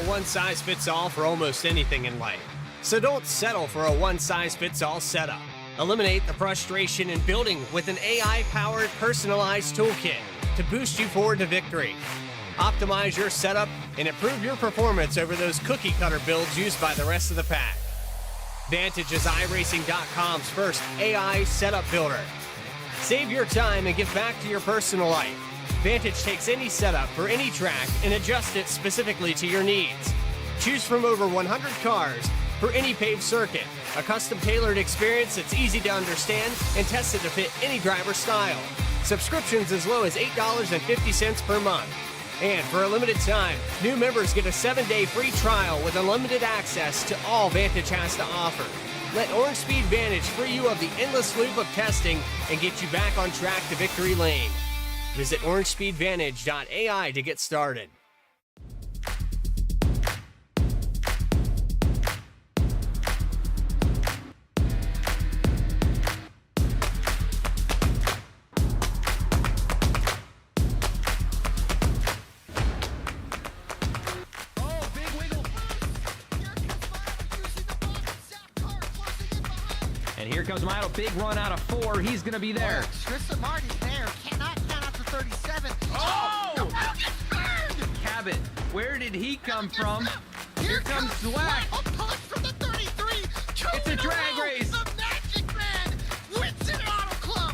One-size-fits-all for almost anything in life. So don't settle for a one-size-fits-all setup. Eliminate the frustration in building with an AI-powered personalized toolkit to boost you forward to victory. Optimize your setup and improve your performance over those cookie-cutter builds used by the rest of the pack. Vantage is iRacing.com's first AI setup builder. Save your time and give back to your personal life. Vantage takes any setup for any track and adjusts it specifically to your needs. Choose from over 100 cars for any paved circuit. A custom-tailored experience that's easy to understand and tested to fit any driver's style. Subscriptions as low as $8.50 per month. And for a limited time, new members get a 7-day free trial with unlimited access to all Vantage has to offer. Let Orange Speed Vantage free you of the endless loop of testing and get you back on track to victory lane. Visit orangespeedvantage.ai to get started. And here comes Milo, big run out of 4. He's going to be there. Tristan Martin's there. Cannot count out to 37. Oh! The Milo gets burned! Cabot, where did he come from? Here comes Zwack. A push from the 33. It's a drag race. The Magic Man wins an Auto Club.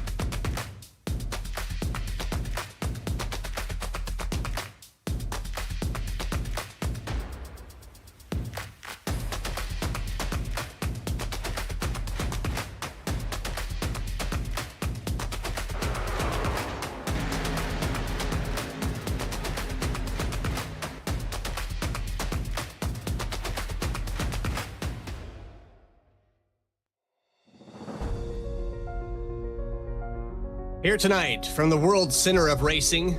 Here tonight, from the world's center of racing,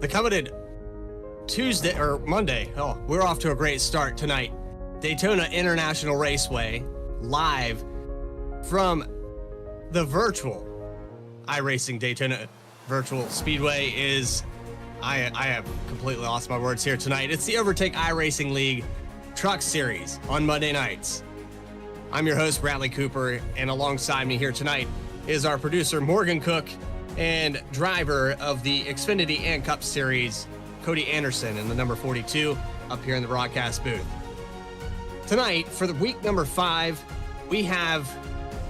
the coveted Tuesday or Monday. Oh, we're off to a great start tonight. Daytona International Raceway, live from the virtual iRacing Daytona Virtual Speedway is, I have completely lost my words here tonight. It's the Overtake iRacing League Truck Series on Monday nights. I'm your host, Bradley Cooper, and alongside me here tonight is our producer, Morgan Cook, and driver of the Xfinity and Cup Series, Cody Anderson, in the number 42 up here in the broadcast booth. Tonight, for the week number 5, we have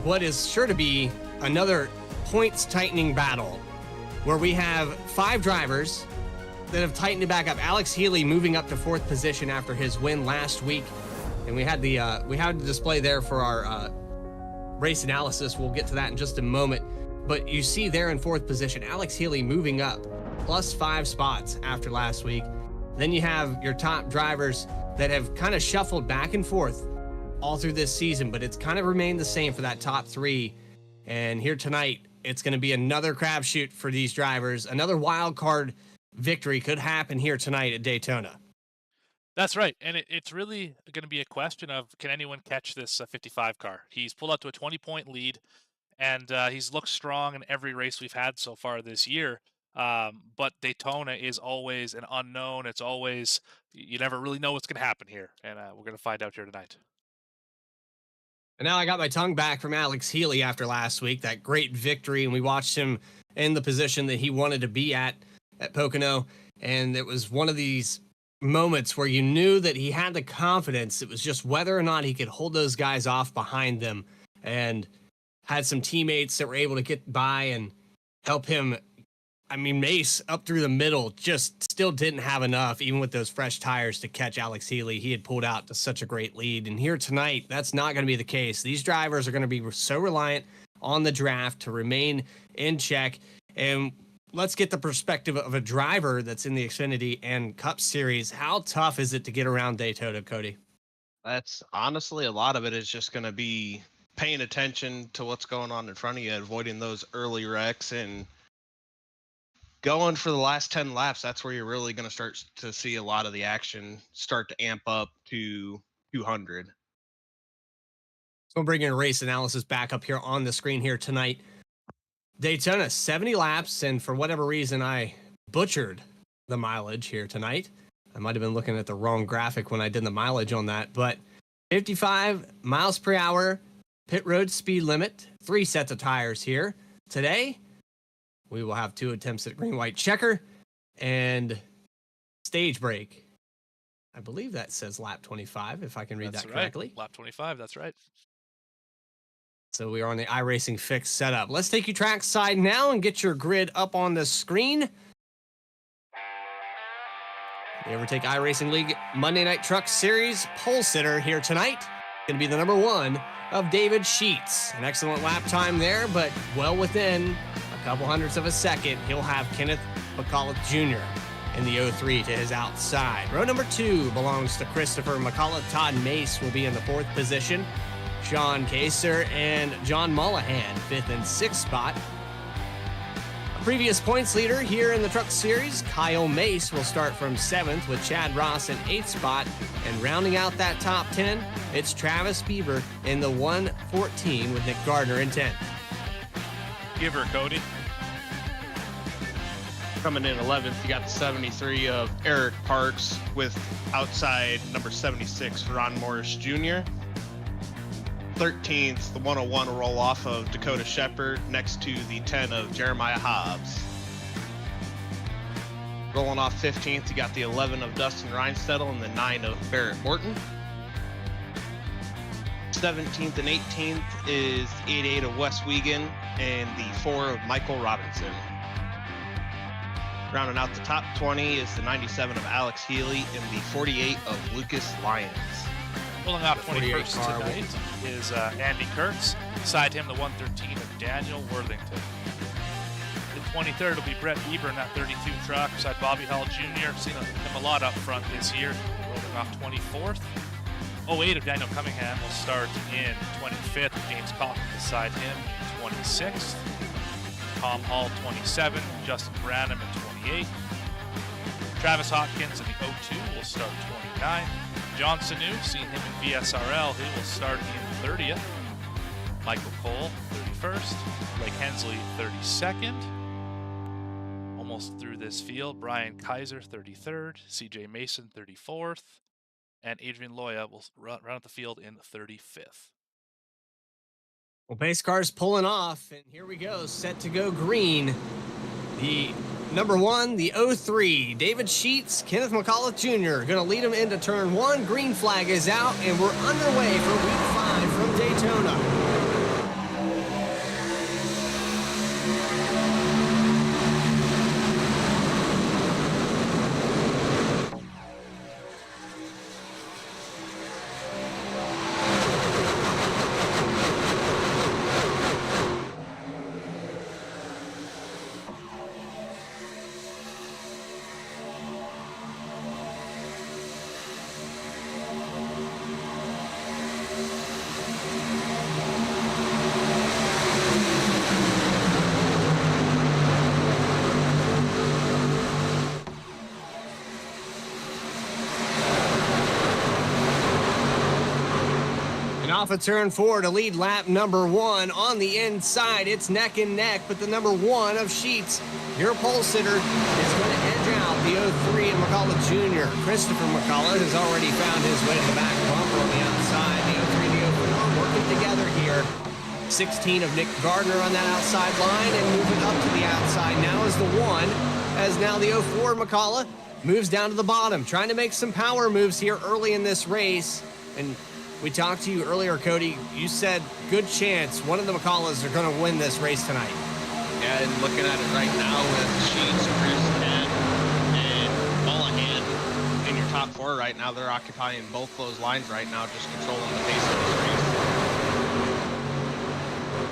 what is sure to be another points tightening battle, where we have 5 drivers that have tightened it back up. Alex Healy moving up to 4th position after his win last week, and we had the display there for our race analysis. We'll get to that in just a moment. But you see there in 4th position, Alex Healy moving up, plus 5 spots after last week. Then you have your top drivers that have kind of shuffled back and forth all through this season, but it's kind of remained the same for that top 3. And here tonight, it's going to be another crapshoot for these drivers. Another wild card victory could happen here tonight at Daytona. That's right, and it's really going to be a question of can anyone catch this 55 car? He's pulled out to a 20-point lead, and he's looked strong in every race we've had so far this year. But Daytona is always an unknown. It's always you never really know what's going to happen here, and we're going to find out here tonight. And now I got my tongue back from Alex Healy after last week, that great victory, and we watched him in the position that he wanted to be at Pocono, and it was one of these moments where you knew that he had the confidence. It was just whether or not he could hold those guys off behind them, and had some teammates that were able to get by and help him. I mean, Mace up through the middle just still didn't have enough, even with those fresh tires, to catch Alex Healy. He had pulled out to such a great lead. And here tonight, that's not going to be the case. These drivers are going to be so reliant on the draft to remain in check. And let's get the perspective of a driver that's in the Xfinity and Cup Series. How tough is it to get around Daytona, Cody? That's honestly, a lot of it is just going to be paying attention to what's going on in front of you, avoiding those early wrecks, and going for the last 10 laps. That's where you're really going to start to see a lot of the action start to amp up to 200. So we'll bring in race analysis back up here on the screen here tonight. Daytona, 70 laps, and for whatever reason, I butchered the mileage here tonight. I might have been looking at the wrong graphic when I did the mileage on that, but 55 miles per hour, pit road speed limit, 3 sets of tires here. Today, we will have 2 attempts at green-white checker and stage break. I believe that says lap 25, if I can read That's that correctly. Right. Lap 25, that's right. So we are on the iRacing Fix setup. Let's take you trackside now and get your grid up on the screen. The Overtake iRacing League Monday Night Truck Series pole sitter here tonight. Going to be the number 1 of David Sheets. An excellent lap time there, but well within a couple hundredths of a second, he'll have Kenneth McAuliffe Jr. in the 03 to his outside. Row number 2 belongs to Christopher McAuliffe. Todd Mace will be in the 4th position. Sean Kaser and John Mullahan, 5th and 6th spot. A previous points leader here in the Truck Series, Kyle Mace, will start from 7th with Chad Ross in 8th spot. And rounding out that top 10, it's Travis Bieber in the 114 with Nick Gardner in 10th. Give her, Cody. Coming in 11th, you got the 73 of Eric Parks with outside number 76, Ron Morris Jr. 13th, the 101 will roll off of Dakota Shepard next to the 10 of Jeremiah Hobbs. Rolling off 15th, you got the 11 of Dustin Reinstedel and the 9 of Barrett Morton. 17th and 18th is the 88 of Wes Wiegand and the 4 of Michael Robinson. Rounding out the top 20 is the 97 of Alex Healy and the 48 of Lucas Lyons. Pulling out 21st tonight is Andy Kurtz. Beside him, the 113 of Daniel Worthington. The 23rd will be Brett Bieber in that 32 truck beside Bobby Hall Jr. Seen him a lot up front this year. Rolling off 24th. 08 of Daniel Cunningham will start in 25th. James Coffin beside him in 26th. Tom Hall 27. Justin Branham in 28. Travis Hopkins in the 02 will start 29. John Sanu, seen him in VSRL, he will start in 30th. Michael Cole, 31st. Blake Hensley, 32nd. Almost through this field, Brian Kaiser, 33rd. CJ Mason, 34th. And Adrian Loya will run out the field in 35th. Well, pace car's pulling off, and here we go, set to go green. The number 1, the 03, David Sheets, Kenneth McAuliffe Jr. going to lead him into turn 1. Green flag is out, and we're underway for week 5 from Daytona. off of turn 4 to lead lap number 1 on the inside. It's neck and neck, but the number 1 of Sheets, your pole sitter, is going to edge out the 03 and McCullough Jr. Christopher McCullough has already found his way to the back bumper on the outside. The 03 and the 04 working together here. 16 of Nick Gardner on that outside line, and moving up to the outside now is the 1, as now the 04 McCullough moves down to the bottom, trying to make some power moves here early in this race. And we talked to you earlier, Cody. You said good chance one of the McCulloughs are going to win this race tonight. Yeah, and looking at it right now with Sheets, Chris, and Mullahan in your top 4 right now, they're occupying both those lines right now, just controlling the pace of this race.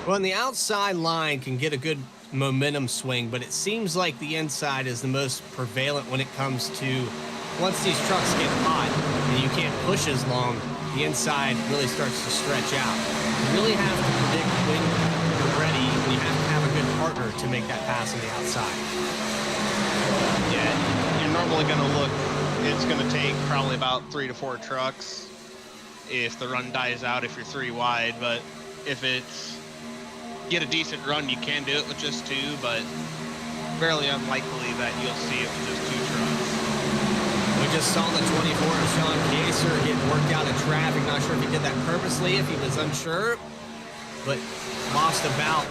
Well, and the outside line can get a good momentum swing, but it seems like the inside is the most prevalent when it comes to once these trucks get hot and you can't push as long, the inside really starts to stretch out. You really have to predict when you're ready, and you have to have a good partner to make that pass on the outside. Yeah, you're normally going to look, it's going to take probably about 3 to 4 trucks if the run dies out, if you're 3 wide, but if it's get a decent run, you can do it with just 2, but fairly unlikely that you'll see it with just 2 trucks. We just saw the 24 of Sean Kaser get worked out of traffic. Not sure if he did that purposely, if he was unsure, but lost about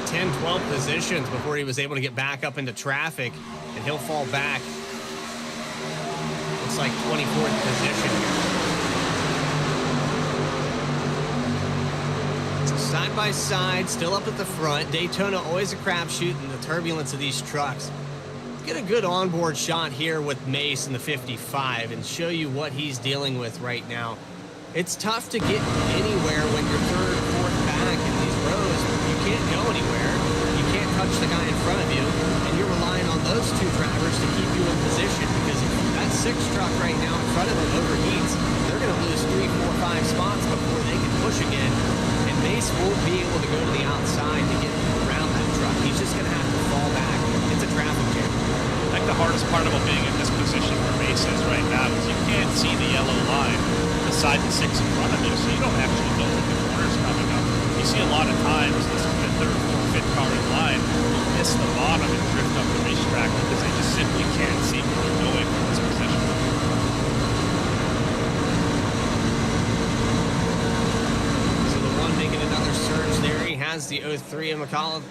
10, 12 positions before he was able to get back up into traffic, and he'll fall back. Looks like 24th position here. Side by side, still up at the front. Daytona always a crapshoot in the turbulence of these trucks. Get a good onboard shot here with Mace in the 55 and show you what he's dealing with right now. It's tough to get anywhere when you're 3rd, 4th back in these rows. You can't go anywhere. You can't touch the guy in front of you, and you're relying on those 2 drivers to keep you in position, because if that 6th truck right now in front of them overheats, they're going to lose 3, 4, 5 spots before they can push again. Mace won't be able to go to the outside to get around that truck. He's just going to have to fall back. It's a traffic jam. Like the hardest part about being in this position where Mace is right now is you can't see the yellow line beside the 6 in front of you, so you don't actually know when the corner's coming up. You see a lot of times this 3rd, 4th, 5th car in line will miss the bottom and drift up the racetrack because they just simply can't see where they're going from this position. Making another surge there. He has the 03 of McCullough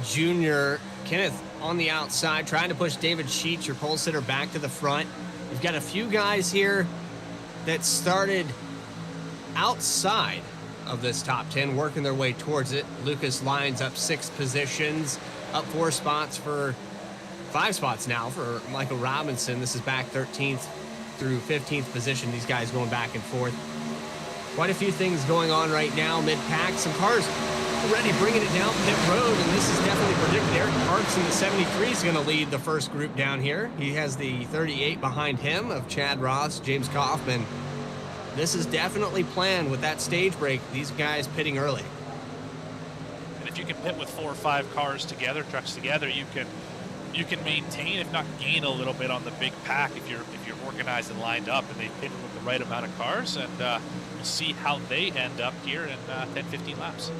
Jr. Kenneth on the outside, trying to push David Sheets, your pole sitter, back to the front. We've got a few guys here that started outside of this top 10, working their way towards it. Lucas Lyons up 6 positions, up 4 spots for 5 spots now for Michael Robinson. This is back 13th through 15th position. These guys going back and forth. Quite a few things going on right now mid-pack. Some cars already bringing it down pit road, and this is definitely predicted. Eric Parks in the 73 is going to lead the first group down here. He has the 38 behind him of Chad Ross, James Kaufman. This is definitely planned with that stage break. These guys pitting early. And if you can pit with 4 or 5 cars together, trucks together, you can maintain, if not gain a little bit on the big pack if you're organized and lined up and they pit with the right amount of cars, and we'll see how they end up here in 10-15 laps.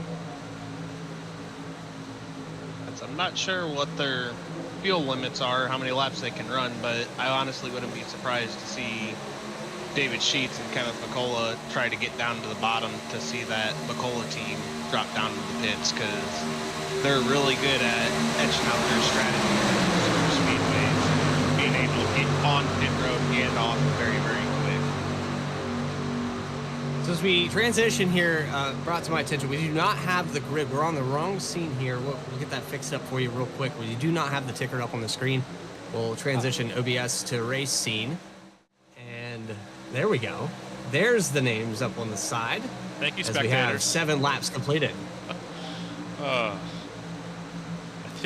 I'm not sure what their fuel limits are, how many laps they can run, but I honestly wouldn't be surprised to see David Sheets and Kenneth McCullough try to get down to the bottom to see that McCullough team drop down to the pits, because they're really good at etching out their strategy for speedways, being able to get on pit road and off very, very quick. So as we transition here, brought to my attention, we do not have the grid. We're on the wrong scene here. We'll get that fixed up for you real quick. We do not have the ticker up on the screen. We'll transition OBS to race scene. And there we go. There's the names up on the side. Thank you, as we have spectators. 7 laps completed. I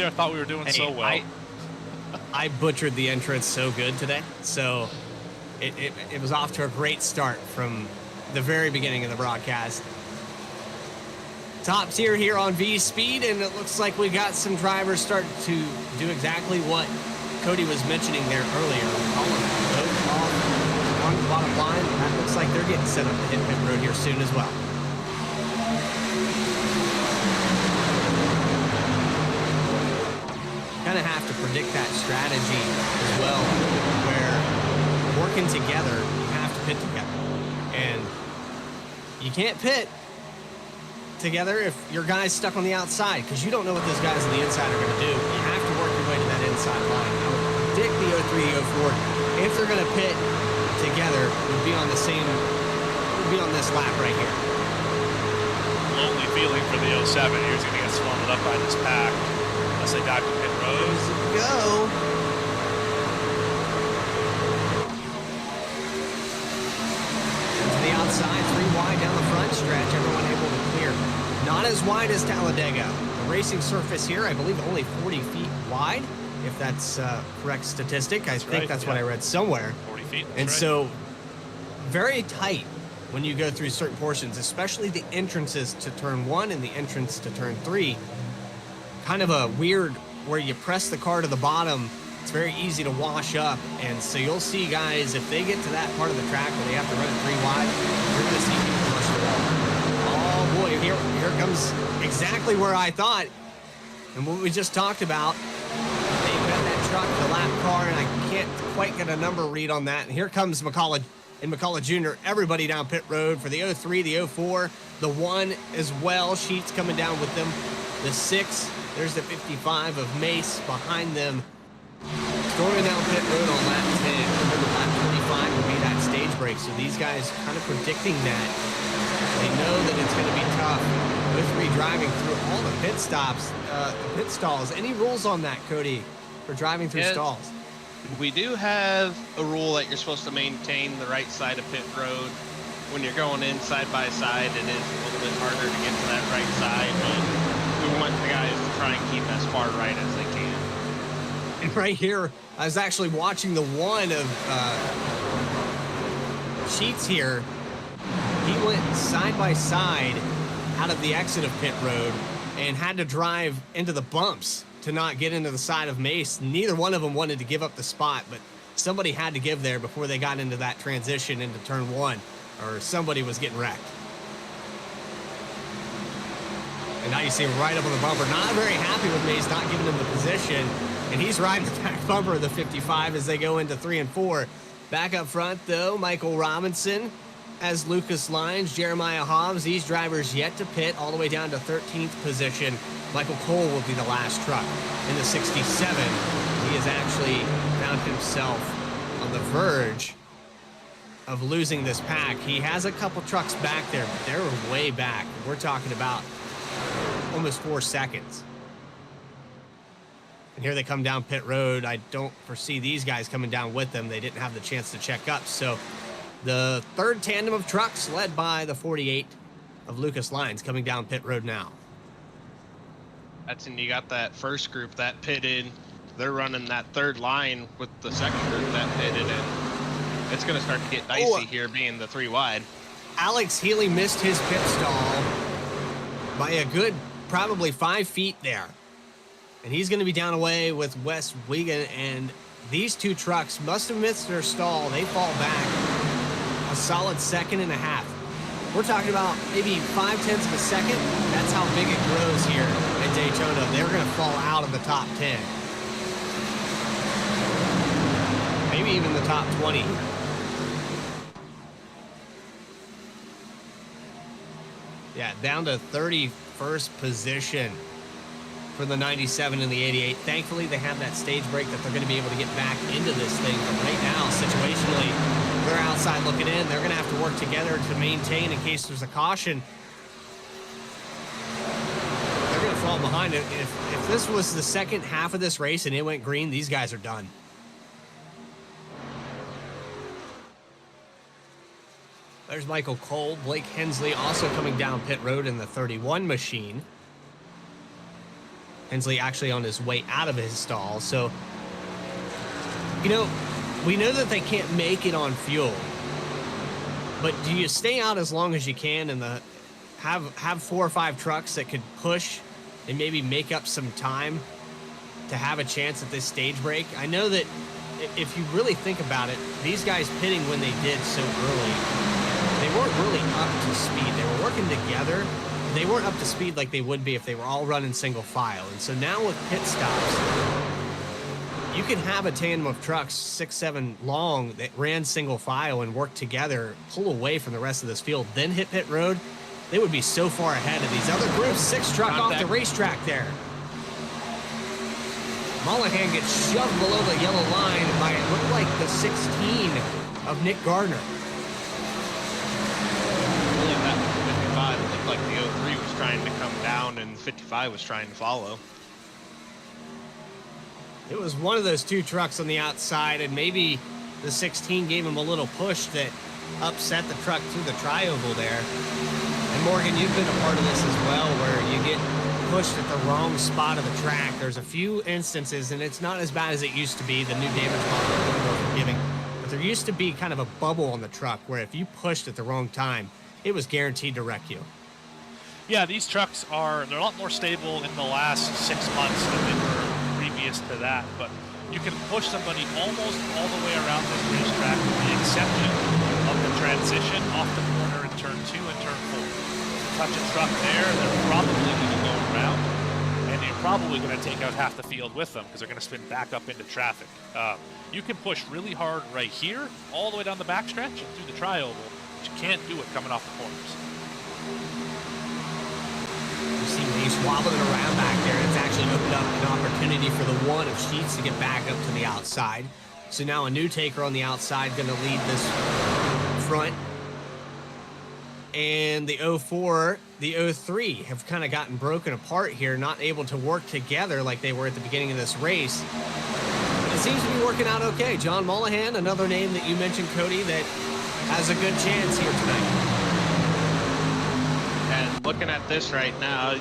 thought we were doing so well. I butchered the entrance so good today. So it was off to a great start from the very beginning of the broadcast. Top tier here on V Speed, and it looks like we got some drivers starting to do exactly what Cody was mentioning there earlier. Calling both off on the bottom line. That looks like like they're getting set up to hit pit road here soon as well. Kind of have to predict that strategy as well, where working together, you have to pit together. And you can't pit together if your guy's stuck on the outside, because you don't know what those guys on the inside are going to do. You have to work your way to that inside line. I would predict the 03, the 04, if they're going to pit together, would be on the same, would be on this lap right here. Lonely feeling for the 07. Here's going to get swallowed up by this pack unless they dive to pit road. Go. To the outside, 3 wide down the front stretch, everyone able to clear. Not as wide as Talladega. The racing surface here, I believe, only 40 feet wide, if that's correct statistic. I think that's what I read somewhere. 40 feet. And so, very tight when you go through certain portions, especially the entrances to turn 1 and the entrance to turn 3. Kind of a weird, where you press the car to the bottom, it's very easy to wash up. And so you'll see guys, if they get to that part of the track where they have to run it 3 wide, you're going to see people rush the wall. Oh boy, here comes exactly where I thought. And what we just talked about, they've got that truck, the lap car, and I can't quite get a number read on that. And here comes McCullough and McCullough Jr., everybody down pit road for the 03, the 04, the 1 as well. Sheets coming down with them. The 6, there's the 55 of Mace behind them. Storming down pit road on lap 10. Remember, lap 25 will be that stage break. So these guys kind of predicting that. They know that it's going to be tough. With 3 driving through all the pit stops, the pit stalls. Any rules on that, Cody, for driving through stalls? We do have a rule that you're supposed to maintain the right side of pit road. When you're going in side by side, it is a little bit harder to get to that right side, but we want the guys to try and keep as far right as they can. And right here, I was actually watching the 1 of Sheets here. He went side by side out of the exit of pit road and had to drive into the bumps to not get into the side of Mace. Neither one of them wanted to give up the spot, but somebody had to give there before they got into that transition into turn 1, or somebody was getting wrecked. And now you see him right up on the bumper. Not very happy with Mace not giving him the position. And he's riding the back bumper of the 55 as they go into 3 and 4. Back up front, though, Michael Robinson as Lucas Lyons, Jeremiah Hobbs. These drivers yet to pit, all the way down to 13th position. Michael Cole will be the last truck in the 67. He has actually found himself on the verge of losing this pack. He has a couple trucks back there, but they're way back. We're talking about almost 4 seconds. And here they come down pit road. I don't foresee these guys coming down with them. They didn't have the chance to check up. So the third tandem of trucks led by the 48 of Lucas Lyons coming down pit road now. That's, and you got that first group that pitted. They're running that third line with the second group that pitted, and it's going to start to get dicey here being the 3 wide. Alex Healy missed his pit stall by a good probably 5 feet there. And he's going to be down away with Wes Wiegand, and these 2 trucks must have missed their stall. They fall back a solid 1.5 seconds. We're talking about maybe 0.5 of a second. That's how big it grows here at Daytona. They're going to fall out of the top 10. Maybe even the top 20. Yeah, down to 31st position for the 97 and the 88. Thankfully, they have that stage break that they're going to be able to get back into this thing. But right now, situationally, they're outside looking in. They're going to have to work together to maintain in case there's a caution. They're going to fall behind it. If this was the second half of this race and it went green, these guys are done. There's Michael Cole. Blake Hensley also coming down pit road in the 31 machine. Hensley actually on his way out of his stall. So, you know, we know that they can't make it on fuel. But do you stay out as long as you can and have 4 or 5 trucks that could push and maybe make up some time to have a chance at this stage break? I know that if you really think about it, these guys pitting when they did so early weren't really up to speed. They were working together. They weren't up to speed like they would be if they were all running single file. And so now with pit stops, you can have a tandem of trucks 6-7 long that ran single file and worked together, pull away from the rest of this field, then hit pit road. They would be so far ahead of these other groups. 6 truck off the racetrack there. Mollahan gets shoved below the yellow line by it looked like the 16 of Nick Gardner. Really, that 55 looked like the 03 was trying to come down and 55 was trying to follow. It was one of those 2 trucks on the outside, and maybe the 16 gave him a little push that upset the truck through the tri-oval there. And Morgan, you've been a part of this as well, where you get pushed at the wrong spot of the track. There's a few instances, and it's not as bad as it used to be. The new damage model is a little more forgiving. But there used to be kind of a bubble on the truck where if you pushed at the wrong time, it was guaranteed to wreck you. Yeah, these trucks they're a lot more stable in the last 6 months than they were previous to that, but you can push somebody almost all the way around this racetrack with the exception of the transition off the corner in turn 2 and turn 4. Touch a truck there, they're probably going to go around, and you're probably going to take out half the field with them because they're going to spin back up into traffic. You can push really hard right here, all the way down the backstretch and through the tri-oval, but you can't do it coming off the corners. You see Mace wobbling around back there, and it's actually opened up an opportunity for the 1 of Sheets to get back up to the outside. So now a new taker on the outside going to lead this front. And the 04, the 03 have kind of gotten broken apart here, not able to work together like they were at the beginning of this race. But it seems to be working out okay. John Mollahan, another name that you mentioned, Cody, that has a good chance here tonight. And looking at this right now,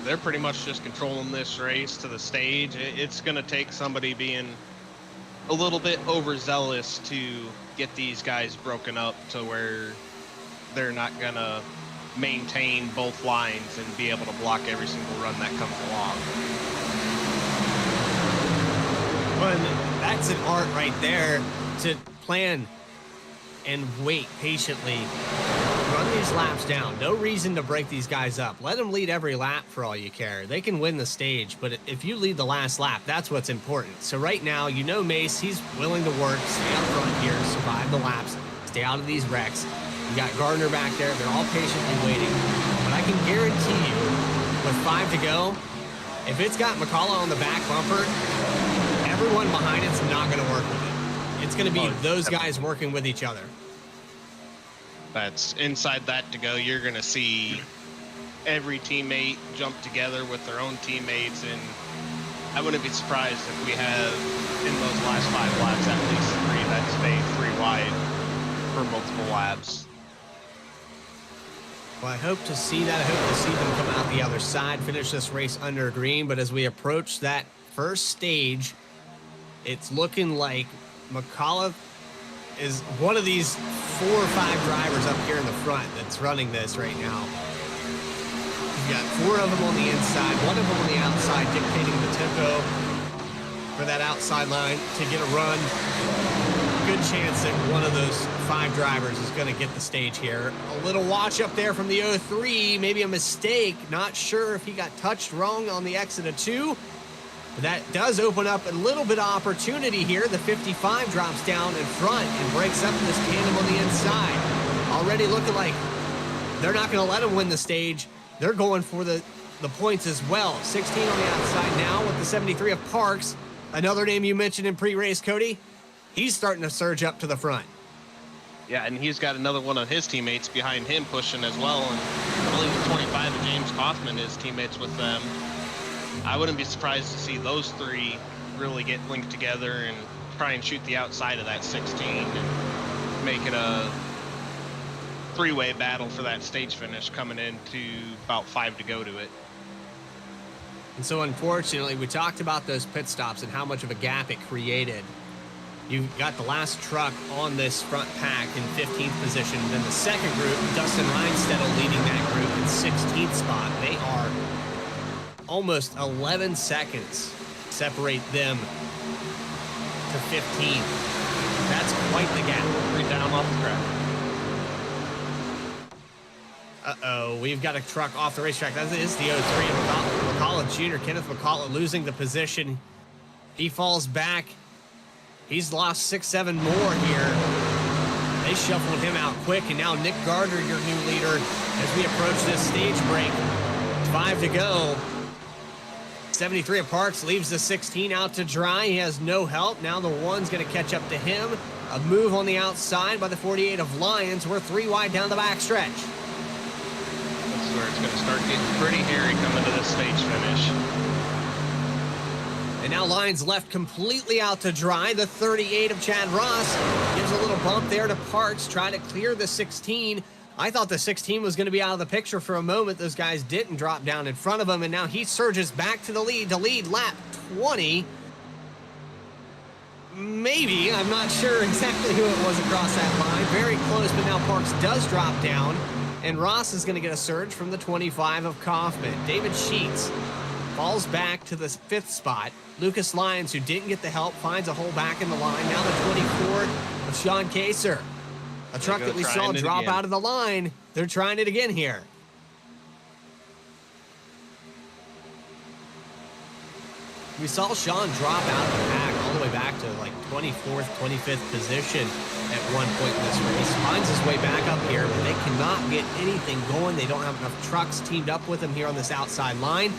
they're pretty much just controlling this race to the stage. It's going to take somebody being a little bit overzealous to get these guys broken up to where they're not going to maintain both lines and be able to block every single run that comes along. Well, that's an art right there to plan and wait patiently. Run these laps down. No reason to break these guys up. Let them lead every lap for all you care. They can win the stage, but if you lead the last lap, that's what's important. So right now, you know Mace, he's willing to work, stay up front here, survive the laps, stay out of these wrecks. You got Gardner back there. They're all patiently waiting. But I can guarantee you, with 5 to go, if it's got McCullough on the back bumper, everyone behind it's not going to work with it. It's going to be those guys working with each other. That's inside that to go. You're going to see every teammate jump together with their own teammates, and I wouldn't be surprised if we have in those last 5 laps at least 3 that stay 3 wide for multiple laps. Well, I hope to see that. I hope to see them come out the other side, finish this race under green. But as we approach that first stage, it's looking like McCullough is one of these 4 or 5 drivers up here in the front that's running this right now. You've got 4 of them on the inside, 1 of them on the outside, dictating the tempo for that outside line to get a run. Good chance that one of those 5 drivers is going to get the stage here. A little watch up there from the 03, maybe a mistake. Not sure if he got touched wrong on the exit of 2. But that does open up a little bit of opportunity here. The 55 drops down in front and breaks up this tandem on the inside. Already looking like they're not going to let him win the stage. They're going for the points as well. 16 on the outside now with the 73 of Parks. Another name you mentioned in pre-race, Cody. He's starting to surge up to the front. Yeah, and he's got another one of his teammates behind him pushing as well. And I believe the 25 of James Kaufman is teammates with them. I wouldn't be surprised to see those 3 really get linked together and try and shoot the outside of that 16 and make it a 3-way battle for that stage finish coming into about 5 to go to it. And so unfortunately, we talked about those pit stops and how much of a gap it created. You've got the last truck on this front pack in 15th position. Then the second group, Dustin Reinstedt leading that group in 16th spot. They are almost 11 seconds separate them to 15th. That's quite the gap. 3 down off the track. Uh-oh, we've got a truck off the racetrack. That is the 03 of McCullough Jr. Kenneth McCullough losing the position. He falls back. He's lost 6, 7 more here. They shuffled him out quick, and now Nick Gardner, your new leader, as we approach this stage break. 5 to go. 73 of Parks leaves the 16 out to dry. He has no help. Now the 1's going to catch up to him. A move on the outside by the 48 of Lions. We're 3 wide down the backstretch. This is where it's going to start getting pretty hairy coming to this stage finish. And now Lions left completely out to dry. The 38 of Chad Ross gives a little bump there to Parks, trying to clear the 16. I thought the 16 was going to be out of the picture for a moment. Those guys didn't drop down in front of him, and now he surges back to the lead to lead lap 20. Maybe, I'm not sure exactly who it was across that line. Very close, but now Parks does drop down, and Ross is going to get a surge from the 25 of Kaufman. David Sheets falls back to the 5th spot. Lucas Lyons, who didn't get the help, finds a hole back in the line. Now the 24 of Sean Kaser. A truck that we saw drop out of the line. They're trying it again here. We saw Sean drop out of the pack all the way back to like 24th, 25th position at one point in this race. Finds his way back up here, but they cannot get anything going. They don't have enough trucks teamed up with him here on this outside line.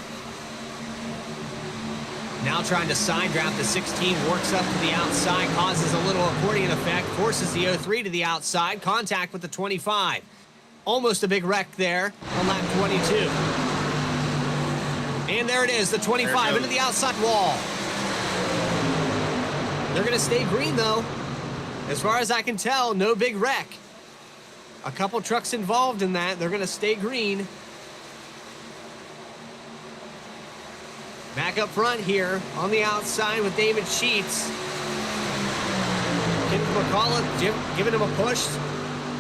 Now trying to side draft the 16, works up to the outside, causes a little accordion effect, forces the 03 to the outside, contact with the 25. Almost a big wreck there on lap 22. And there it is, the 25 into the outside wall. They're going to stay green, though. As far as I can tell, no big wreck. A couple trucks involved in that. They're going to stay green. Back up front here on the outside with David Sheets. Kenneth McCullough giving him a push.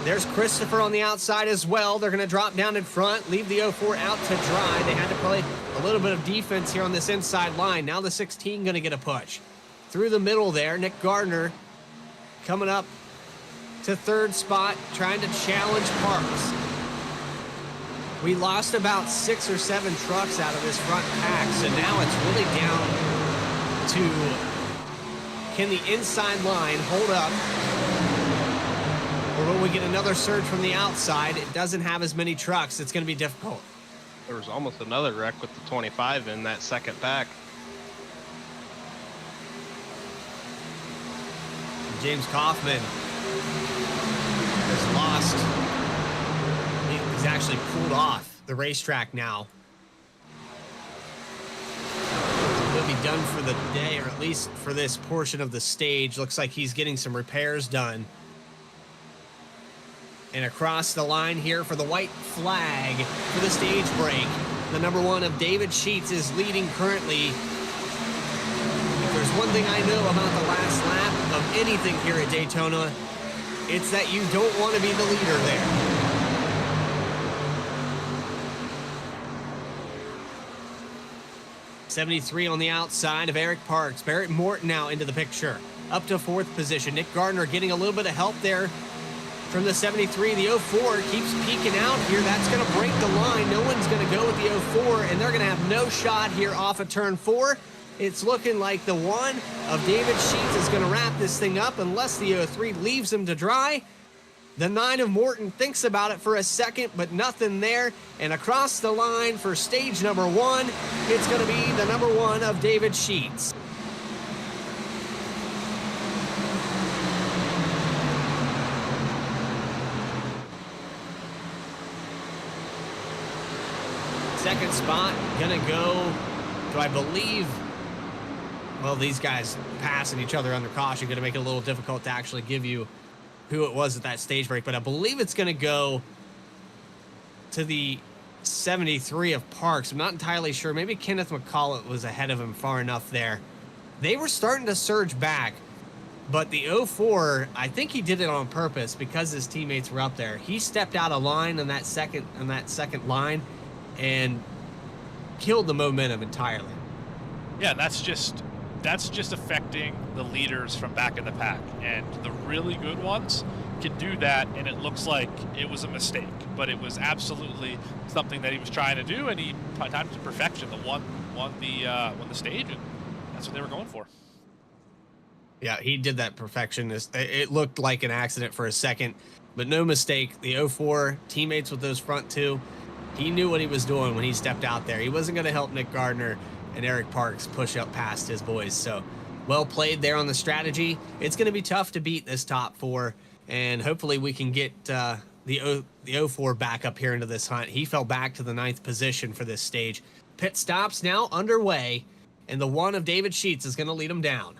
There's Christopher on the outside as well. They're going to drop down in front, leave the 04 out to dry. They had to play a little bit of defense here on this inside line. Now the 16 going to get a push. Through the middle there, Nick Gardner coming up to 3rd spot, trying to challenge Parks. We lost about 6 or 7 trucks out of this front pack, so now it's really down to, can the inside line hold up, or will we get another surge from the outside? It doesn't have as many trucks. It's going to be difficult. There was almost another wreck with the 25 in that second pack. James Kaufman has lost. He's actually pulled off the racetrack now. He'll be done for the day, or at least for this portion of the stage. Looks like he's getting some repairs done. And across the line here for the white flag for the stage break, the number 1 of David Sheets is leading currently. If there's one thing I know about the last lap of anything here at Daytona, it's that you don't want to be the leader there. '73 on the outside of Eric Parks. Barrett Morton now into the picture. Up to 4th position. Nick Gardner getting a little bit of help there from the 73. The 04 keeps peeking out here. That's going to break the line. No one's going to go with the 04, and they're going to have no shot here off of turn 4. It's looking like the 1 of David Sheets is going to wrap this thing up unless the 03 leaves him to dry. The 9 of Morton thinks about it for a second, but nothing there. And across the line for stage number 1, it's going to be the number 1 of David Sheets. Second spot, going to go to, I believe, well, these guys passing each other under caution, going to make it a little difficult to actually give you who it was at that stage break, but I believe it's going to go to the 73 of Parks. I'm not entirely sure. Maybe Kenneth McCullough was ahead of him far enough there. They were starting to surge back, but the 04, I think he did it on purpose because his teammates were up there. He stepped out of line on that second line and killed the momentum entirely. Yeah, that's just affecting the leaders from back in the pack, and the really good ones can do that, and it looks like it was a mistake, but it was absolutely something that he was trying to do, and he timed it to perfection. The won the stage, and that's what they were going for. Yeah, he did that perfection. It looked like an accident for a second, but no mistake. The 04 teammates with those front two, he knew what he was doing when he stepped out there. He wasn't going to help Nick Gardner and Eric Parks push up past his boys. So well played there on the strategy. It's going to be tough to beat this top four, and hopefully we can get the 04 back up here into this hunt. He fell back to the 9th position for this stage. Pit stops now underway, and the one of David Sheets is going to lead him down.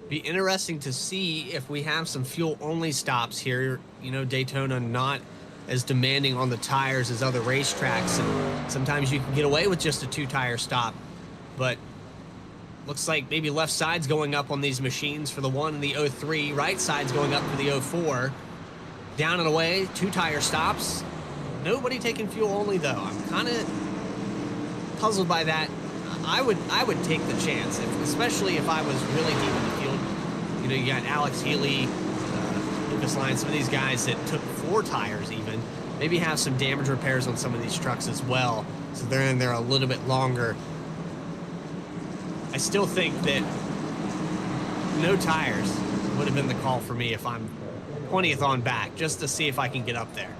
Be interesting to see if we have some fuel-only stops here. You know, Daytona not as demanding on the tires as other racetracks, and sometimes you can get away with just a 2-tire stop. But looks like maybe left side's going up on these machines for the 1 and the 03. Right side's going up for the 04. Down and away, 2-tire stops. Nobody taking fuel-only, though. I'm kind of puzzled by that. I would take the chance, especially if I was really deep in the field. You know, you got Alex Healy, Lucas Lyons, some of these guys that took 4 tires even. Maybe have some damage repairs on some of these trucks as well, so they're in there a little bit longer. I still think that no tires would have been the call for me if I'm 20th on back, just to see if I can get up there.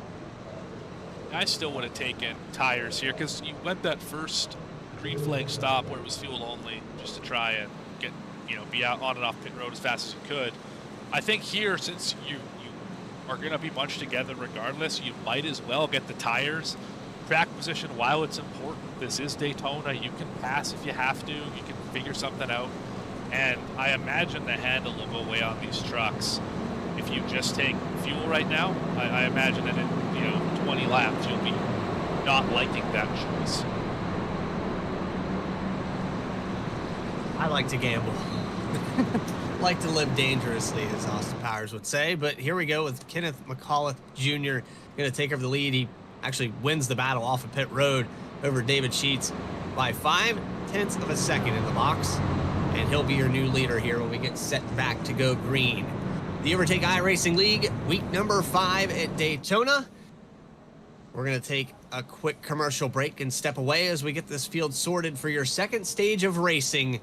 I still would have taken tires here, because you went that first green flag stop where it was fuel only, just to try and get, you know, be out on and off pit road as fast as you could. I think here, since you are going to be bunched together regardless, you might as well get the tires. Track position, while it's important, this is Daytona. You can pass if you have to. You can figure something out. And I imagine the handle will go away on these trucks if you just take fuel right now. I imagine that in, you know, 20 laps, you'll be not liking that choice. I like to gamble. Like to live dangerously, as Austin Powers would say. But here we go with Kenneth McAuliffe Jr. going to take over the lead. He actually wins the battle off of pit road over David Sheets by 0.5 of a second in the box. And he'll be your new leader here when we get set back to go green. The Overtake iRacing League, week number 5 at Daytona. We're going to take a quick commercial break and step away as we get this field sorted for your second stage of racing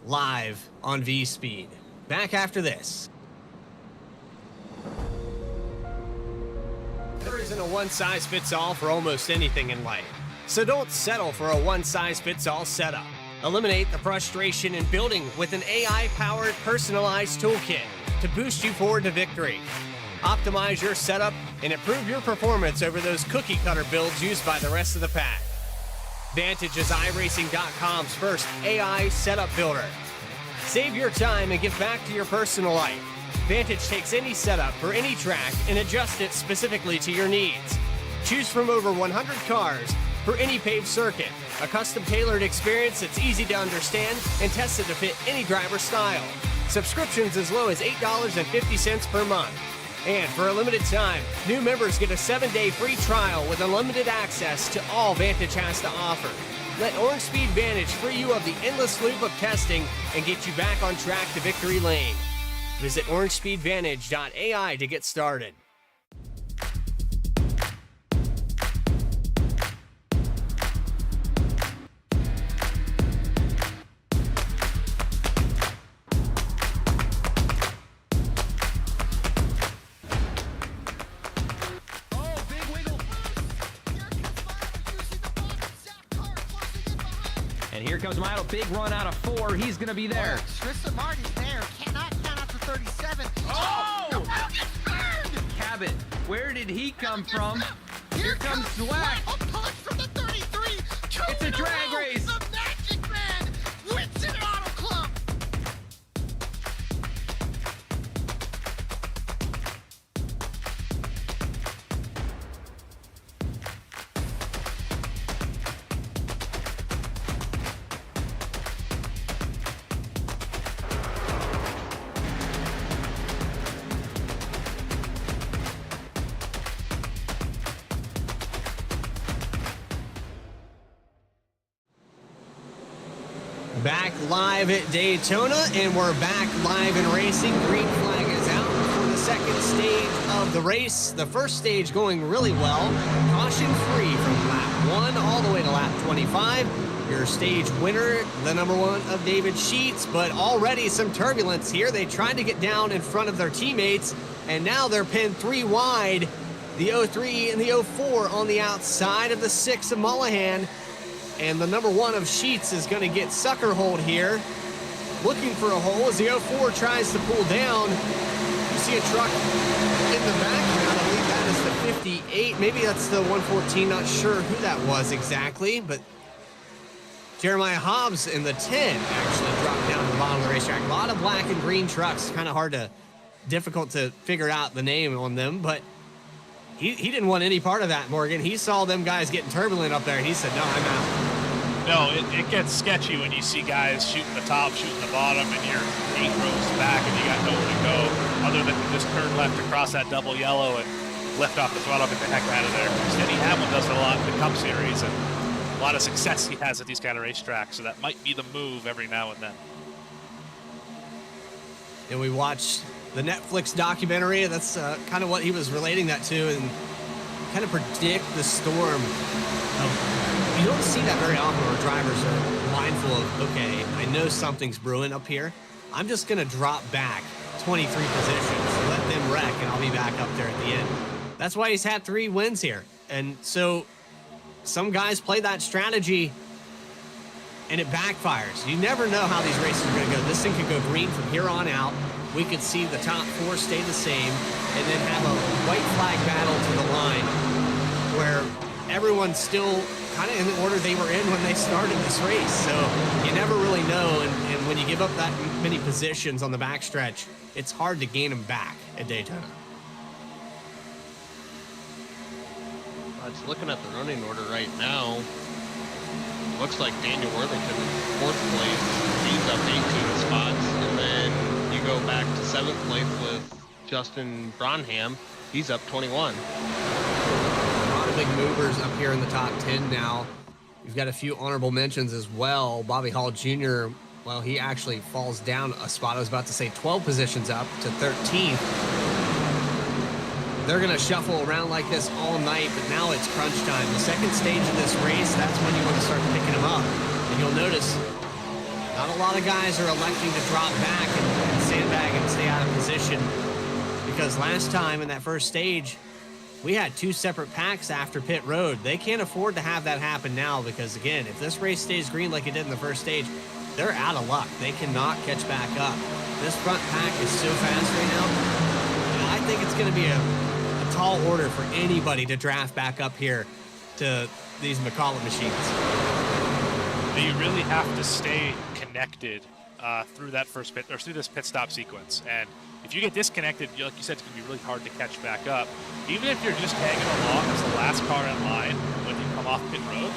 live on V-Speed. Back after this. There isn't a one-size-fits-all for almost anything in life, so don't settle for a one-size-fits-all setup. Eliminate the frustration in building with an AI-powered personalized toolkit to boost you forward to victory. Optimize your setup and improve your performance over those cookie-cutter builds used by the rest of the pack. Vantage is iRacing.com's first AI setup builder. Save your time and give back to your personal life. Vantage takes any setup for any track and adjusts it specifically to your needs. Choose from over 100 cars for any paved circuit. A custom-tailored experience that's easy to understand and tested to fit any driver style. Subscriptions as low as $8.50 per month. And for a limited time, new members get a 7-day free trial with unlimited access to all Vantage has to offer. Let Orange Speed Vantage free you of the endless loop of testing and get you back on track to victory lane. Visit orangespeedvantage.ai to get started. And here comes Milo, big run out of 4. He's going to be there. Tristan Marty's there. Cannot count out to 37. Oh! The road gets burned! Cabot, where did he come from? Here comes Swack. Swack. A punch from the 33. It's a drag race. The Magic Man wins it Auto Club. Back live at Daytona, and we're back live in racing. Green flag is out for the second stage of the race. The first stage going really well. Caution free from lap 1 all the way to lap 25. Your stage winner, the number 1 of David Sheets, but already some turbulence here. They tried to get down in front of their teammates, and now they're pinned 3 wide. The 03 and the 04 on the outside of the 6 of Mullahan. And the number 1 of Sheets is going to get sucker hold here. Looking for a hole as the 04 tries to pull down. You see a truck in the background. I believe that is the 58. Maybe that's the 114. Not sure who that was exactly. But Jeremiah Hobbs in the 10 actually dropped down to the bottom of the racetrack. A lot of black and green trucks. Kind of difficult to figure out the name on them. But he didn't want any part of that, Morgan. He saw them guys getting turbulent up there, and he said, no, I'm out. No, it gets sketchy when you see guys shooting the top, shooting the bottom, and you're 8 rows back, and you got nowhere to go other than just turn left across that double yellow and lift off the throttle, get the heck out of there. Denny Hamlin does it a lot in the Cup Series, and a lot of success he has at these kind of racetracks, so that might be the move every now and then. And we watched the Netflix documentary. That's kind of what he was relating that to, and kind of predict the storm. You don't see that very often where drivers are mindful of, okay, I know something's brewing up here. I'm just going to drop back 23 positions, let them wreck, and I'll be back up there at the end. That's why he's had 3 wins here. And so some guys play that strategy, and it backfires. You never know how these races are going to go. This thing could go green from here on out. We could see the top 4 stay the same, and then have a white flag battle to the line where everyone's still kind of in the order they were in when they started this race. So you never really know, and when you give up that many positions on the backstretch, it's hard to gain them back at Daytona. Just looking at the running order right now, looks like Daniel Worthington is 4th place. He's up 18 spots, and then you go back to 7th place with Justin Bronham. He's up 21. A lot of big movers up here in the top 10 now. You've got a few honorable mentions as well. Bobby Hall Jr., well, he actually falls down a spot. I was about to say 12 positions up to 13th. They're going to shuffle around like this all night, but now it's crunch time. The second stage of this race, that's when you want to start picking them up. And you'll notice not a lot of guys are electing to drop back and sandbag and stay out of position, because last time in that first stage, we had 2 separate packs after pit road. They can't afford to have that happen now because, again, if this race stays green like it did in the first stage, they're out of luck. They cannot catch back up. This front pack is so fast right now, and I think it's going to be a tall order for anybody to draft back up here to these McCollum machines. You really have to stay connected through that first pit, or through this pit stop sequence. And if you get disconnected, like you said, it's going to be really hard to catch back up. Even if you're just tagging along as the last car in line when you come off pit road,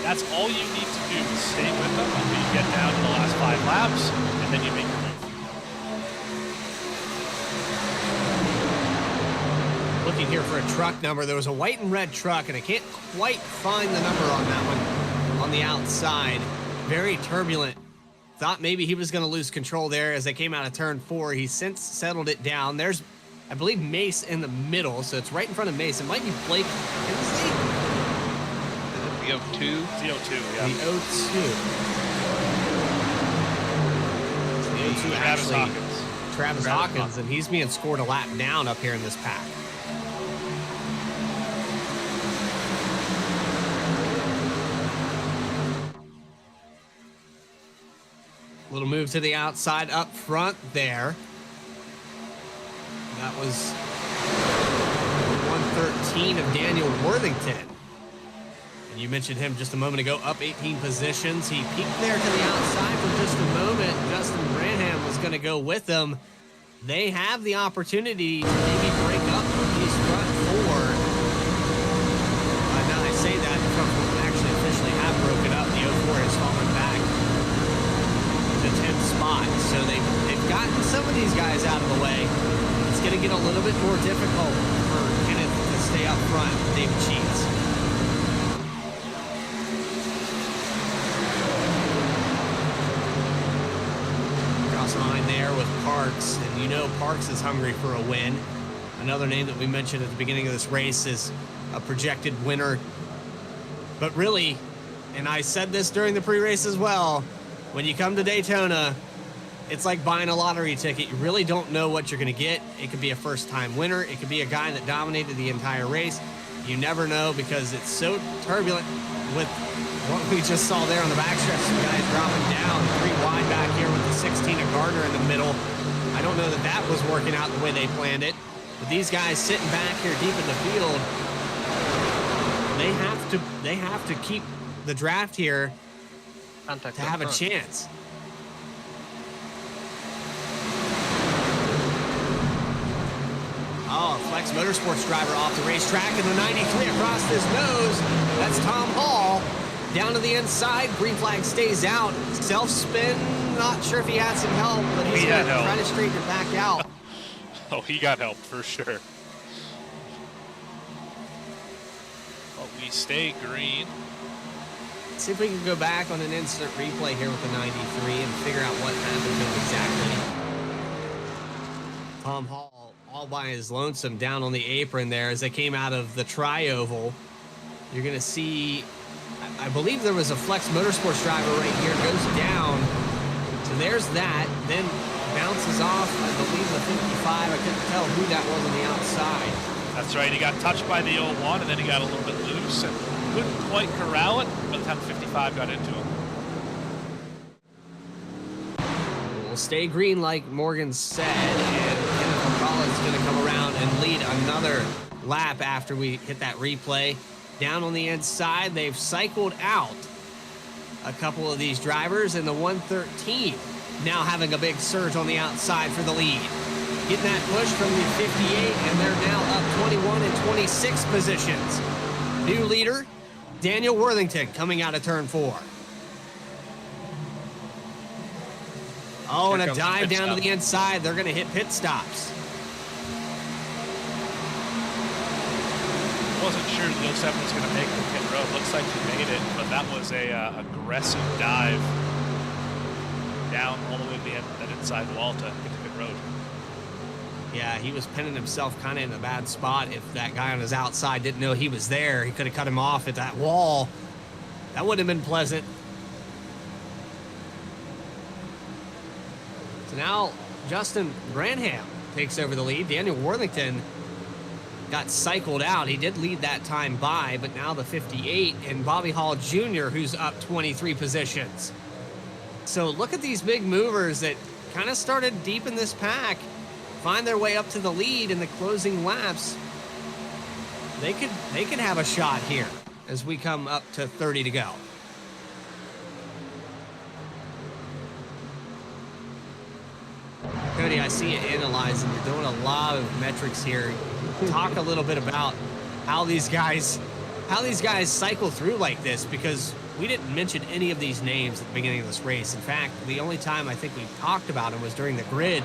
that's all you need to do is stay with them until you get down to the last 5 laps, and then you make your move. Looking here for a truck number. There was a white and red truck, and I can't quite find the number on that one on the outside. Very turbulent. Thought maybe he was going to lose control there as they came out of turn 4. He's since settled it down. There's, I believe, Mace in the middle, so it's right in front of Mace. It might be Blake Hensley. The 02? The 02, yeah. The 02. The 02 Travis actually, Hawkins. Travis Hawkins, and he's being scored a lap down up here in this pack. Little move to the outside up front there. That was 113 of Daniel Worthington. And you mentioned him just a moment ago, up 18 positions. He peeked there to the outside for just a moment. Justin Branham was going to go with them. They have the opportunity to maybe break up these front 4. Now I say that, the front 4 actually officially have broken up. The 04 has fallen back the 10th spot, so they've gotten some of these guys out of the way. It's going to get a little bit more difficult for Kenneth to stay up front with David Sheets. line there with Parks, and you know Parks is hungry for a win. Another name that we mentioned at the beginning of this race is a projected winner. But really, and I said this during the pre-race as well, when you come to Daytona, it's like buying a lottery ticket. You really don't know what you're going to get. It could be a first-time winner. It could be a guy that dominated the entire race. You never know because it's so turbulent with what we just saw there on the backstretch. Some guys dropping down 3 wide back here with the 16 of Gardner in the middle. I don't know that that was working out the way they planned it. But these guys sitting back here deep in the field, they have to keep the draft here to have a chance. Oh, Flex Motorsports driver off the racetrack, and the 93 across his nose. That's Tom Hall. Down to the inside, green flag stays out. Self-spin, not sure if he had some help, but he's going to try to straighten it back out. Oh, he got help for sure. But we stay green. Let's see if we can go back on an instant replay here with the 93 and figure out what happened to him exactly. Tom Hall all by his lonesome down on the apron there as they came out of the tri-oval. You're going to see, I believe there was a Flex Motorsports driver right here, goes down. So there's that, then bounces off, I believe the 55. I couldn't tell who that was on the outside. That's right, he got touched by the 01 and then he got a little bit loose and couldn't quite corral it by the time 55 got into him. We'll stay green like Morgan said, and is going to come around and lead another lap after we hit that replay. Down on the inside, they've cycled out a couple of these drivers, and the 113 now having a big surge on the outside for the lead. Getting that push from the 58, and they're now up 21 and 26 positions. New leader, Daniel Worthington, coming out of turn 4. Oh, and a dive down to the inside. They're going to hit pit stops. Wasn't sure the 07 was going to make the pit road. Looks like he made it, but that was a aggressive dive down all the way to the end, that inside wall to get the pit road. Yeah, he was pinning himself kind of in a bad spot. If that guy on his outside didn't know he was there, he could have cut him off at that wall. That wouldn't have been pleasant. So now Justin Branham takes over the lead. Daniel Worthington got cycled out. He did lead that time by, but now the 58 and Bobby Hall Jr., who's up 23 positions. So look at these big movers that kind of started deep in this pack, find their way up to the lead in the closing laps. They could have a shot here as we come up to 30 to go. Cody, I see you analyzing. You're doing a lot of metrics here. Talk a little bit about how these guys cycle through like this, because we didn't mention any of these names at the beginning of this race. In fact, the only time I think we talked about them was during the grid.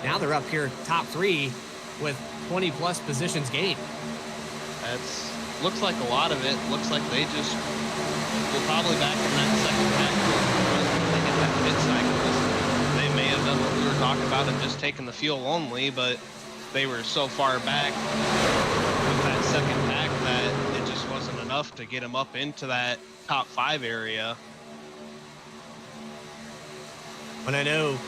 Now they're up here top 3 with 20 plus positions gained. That's looks like a lot of it. Looks like they just will probably back in that second pack when they get that pit cycle. They may have done what we were talking about and just taken the fuel only, but they were so far back with that second pack that it just wasn't enough to get them up into that top 5 area. But I know,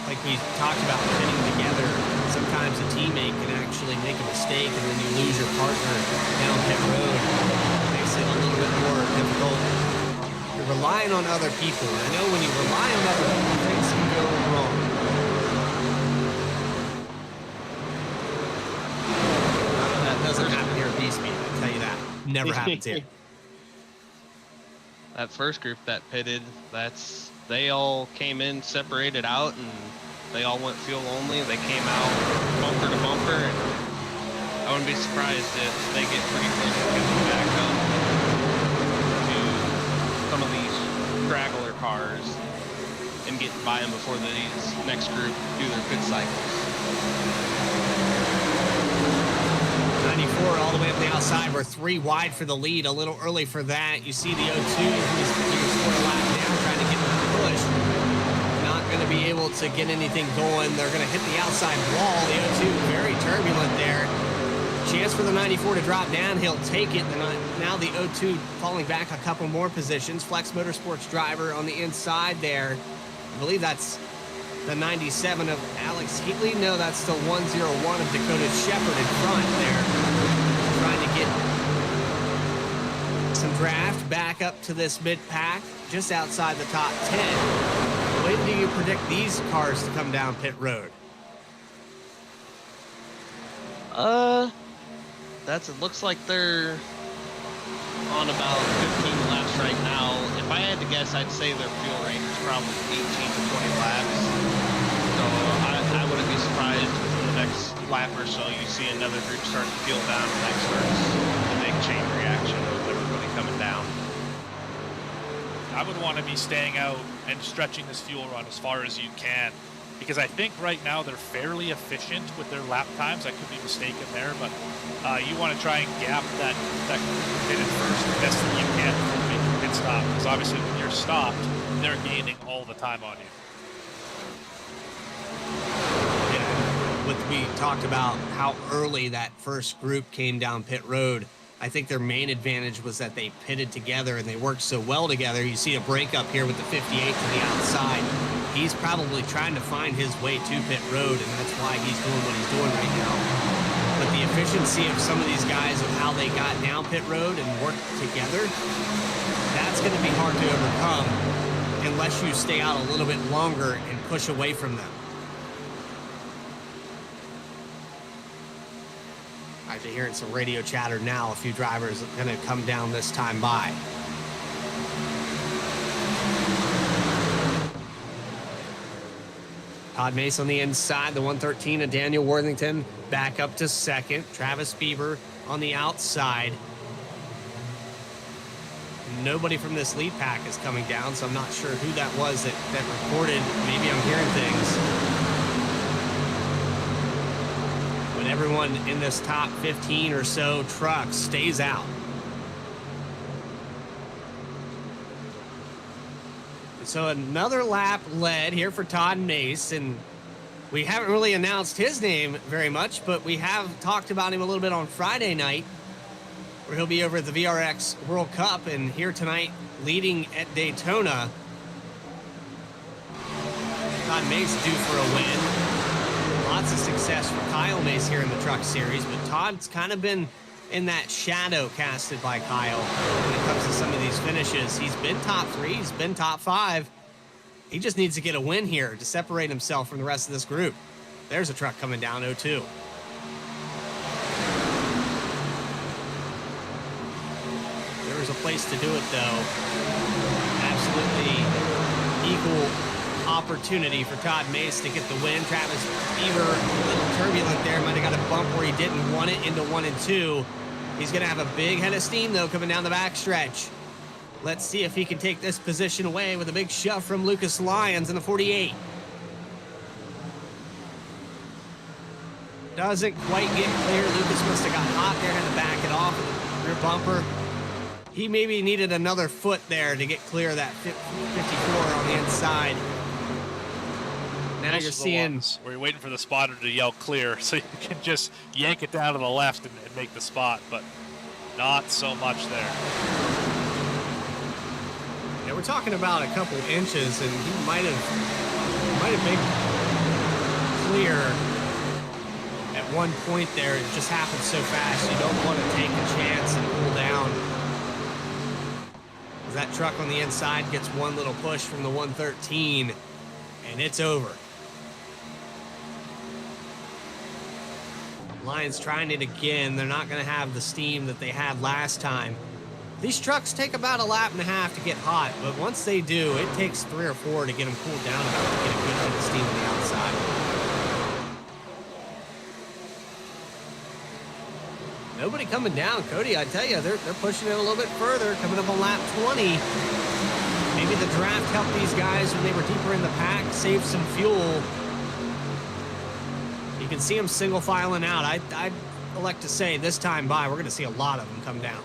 like we talked about pitting together, sometimes a teammate can actually make a mistake and then you lose your partner down pit road. It makes it a little bit more difficult. You're relying on other people. I know when you rely on other people, things can go wrong. That doesn't happen here at B-Speed, I'll tell you that. Never happens here. That first group that pitted, they all came in separated out and they all went fuel only. They came out bumper to bumper, and I wouldn't be surprised if they get pretty close to getting back up to some of these straggler cars and getting by them before these next group do their pit cycles. 94 all the way up the outside. We're 3 wide for the lead. A little early for that. You see the 02 who's sort of lap down trying to get the push. Not going to be able able to get anything going. They're going to hit the outside wall. The O2 very turbulent there. Chance for the 94 to drop down. He'll take it. Now the O2 falling back a couple more positions. Flex Motorsports driver on the inside there. I believe that's the 97 of Alex Heatley. No, that's the 101 of Dakota Shepard in front there. Trying to get some draft back up to this mid-pack, just outside the top 10. When do you predict these cars to come down pit road? It looks like they're on about 15 laps right now. If I had to guess, I'd say their fuel range is probably 18 to 20 laps. So I wouldn't be surprised if in the next lap or so you see another group start to peel down, and that starts the big chain reaction with everybody coming down. I would want to be staying out and stretching this fuel run as far as you can, because I think right now they're fairly efficient with their lap times. I could be mistaken there, but you want to try and gap that pit at first the best that you can before making a pit stop, because obviously when you're stopped, they're gaining all the time on you. We talked about how early that first group came down pit road. I think their main advantage was that they pitted together and they worked so well together. You see a breakup here with the 58 to the outside. He's probably trying to find his way to pit road, and that's why he's doing what he's doing right now. But the efficiency of some of these guys, of how they got down pit road and worked together, that's going to be hard to overcome unless you stay out a little bit longer and push away from them. After hearing some radio chatter now, a few drivers are going to come down this time by. Todd Mace on the inside, the 113 of Daniel Worthington back up to second. Travis Bieber on the outside. Nobody from this lead pack is coming down, so I'm not sure who that was that recorded. Maybe I'm hearing things. But everyone in this top 15 or so trucks stays out. So another lap led here for Todd Mace, and we haven't really announced his name very much, but we have talked about him a little bit on Friday night, where he'll be over at the VRX World Cup, and here tonight leading at Daytona. Todd Mace due for a win. Lots of success for Kyle Mace here in the Truck Series, but Todd's kind of been in that shadow casted by Kyle when it comes to some of these finishes. He's been top 3, he's been top 5. He just needs to get a win here to separate himself from the rest of this group. There's a truck coming down 0-2. There was a place to do it though. Absolutely equal opportunity for Todd Mace to get the win. Travis Bieber, a little turbulent there, might have got a bump where he didn't want it into 1 and 2. He's going to have a big head of steam, though, coming down the backstretch. Let's see if he can take this position away with a big shove from Lucas Lyons in the 48. Doesn't quite get clear. Lucas must have got hot there, had to back it off with the rear bumper. He maybe needed another foot there to get clear of that 54 on the inside. Now you're seeing where you're waiting for the spotter to yell clear, so you can just yank it down to the left and make the spot, but not so much there. Yeah, we're talking about a couple inches, and he might have made clear at one point there. It just happened so fast. You don't want to take a chance and pull down. That truck on the inside gets one little push from the 113, and it's over. Lions trying it again. They're not going to have the steam that they had last time. These trucks take about a lap and a half to get hot, but once they do, it takes 3 or 4 to get them cooled down enough to get a good bit of steam on the outside. Nobody coming down. Cody, I tell you, they're pushing it a little bit further, coming up on lap 20. Maybe the draft helped these guys when they were deeper in the pack, save some fuel. You can see them single filing out. I'd elect to say this time by, we're going to see a lot of them come down.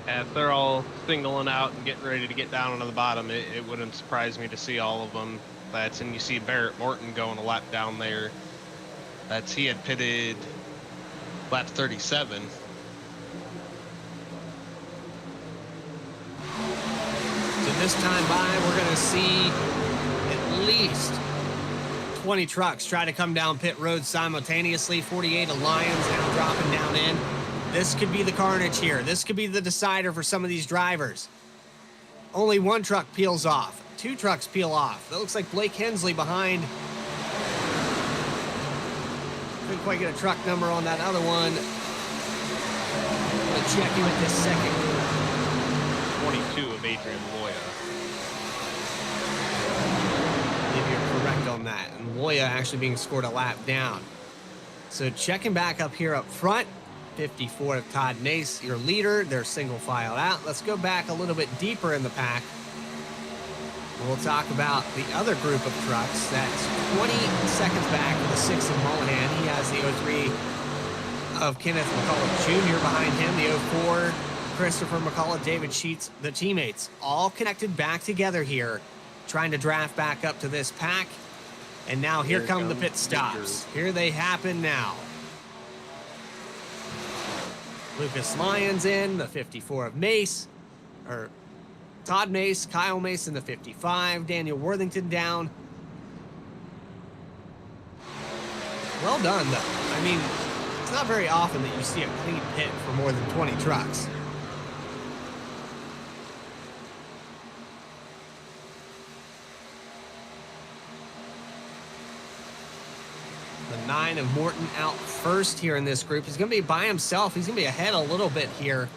Yeah, if they're all singling out and getting ready to get down onto the bottom, it wouldn't surprise me to see all of them That's, and you see Barrett Morton going a lap down there. He had pitted lap 37. So this time by, we're going to see at least 20 trucks try to come down pit road simultaneously. 48 Lions now dropping down in. This could be the carnage here. This could be the decider for some of these drivers. Only one truck peels off. 2 trucks peel off. That looks like Blake Hensley behind. Couldn't quite get a truck number on that other one. I'll check you at this second. 22 of Adrian Loya. If you're correct on that. And Loya actually being scored a lap down. So checking back up here up front. 54 of Todd Nace, your leader. They're single file out. Let's go back a little bit deeper in the pack. We'll talk about the other group of trucks. That's 20 seconds back for the 6 of Mullihan. He has the 03 of Kenneth McCullough Jr. behind him. The 04, Christopher McCullough, David Sheets, the teammates, all connected back together here, trying to draft back up to this pack. And now here come the pit stops. Here they happen now. Lucas Lyons in, the 54 of Mace, or Todd Mace, Kyle Mace in the 55, Daniel Worthington down. Well done, though. I mean, it's not very often that you see a clean pit for more than 20 trucks. The 9 of Morton out first here in this group. He's going to be by himself. He's going to be ahead a little bit here.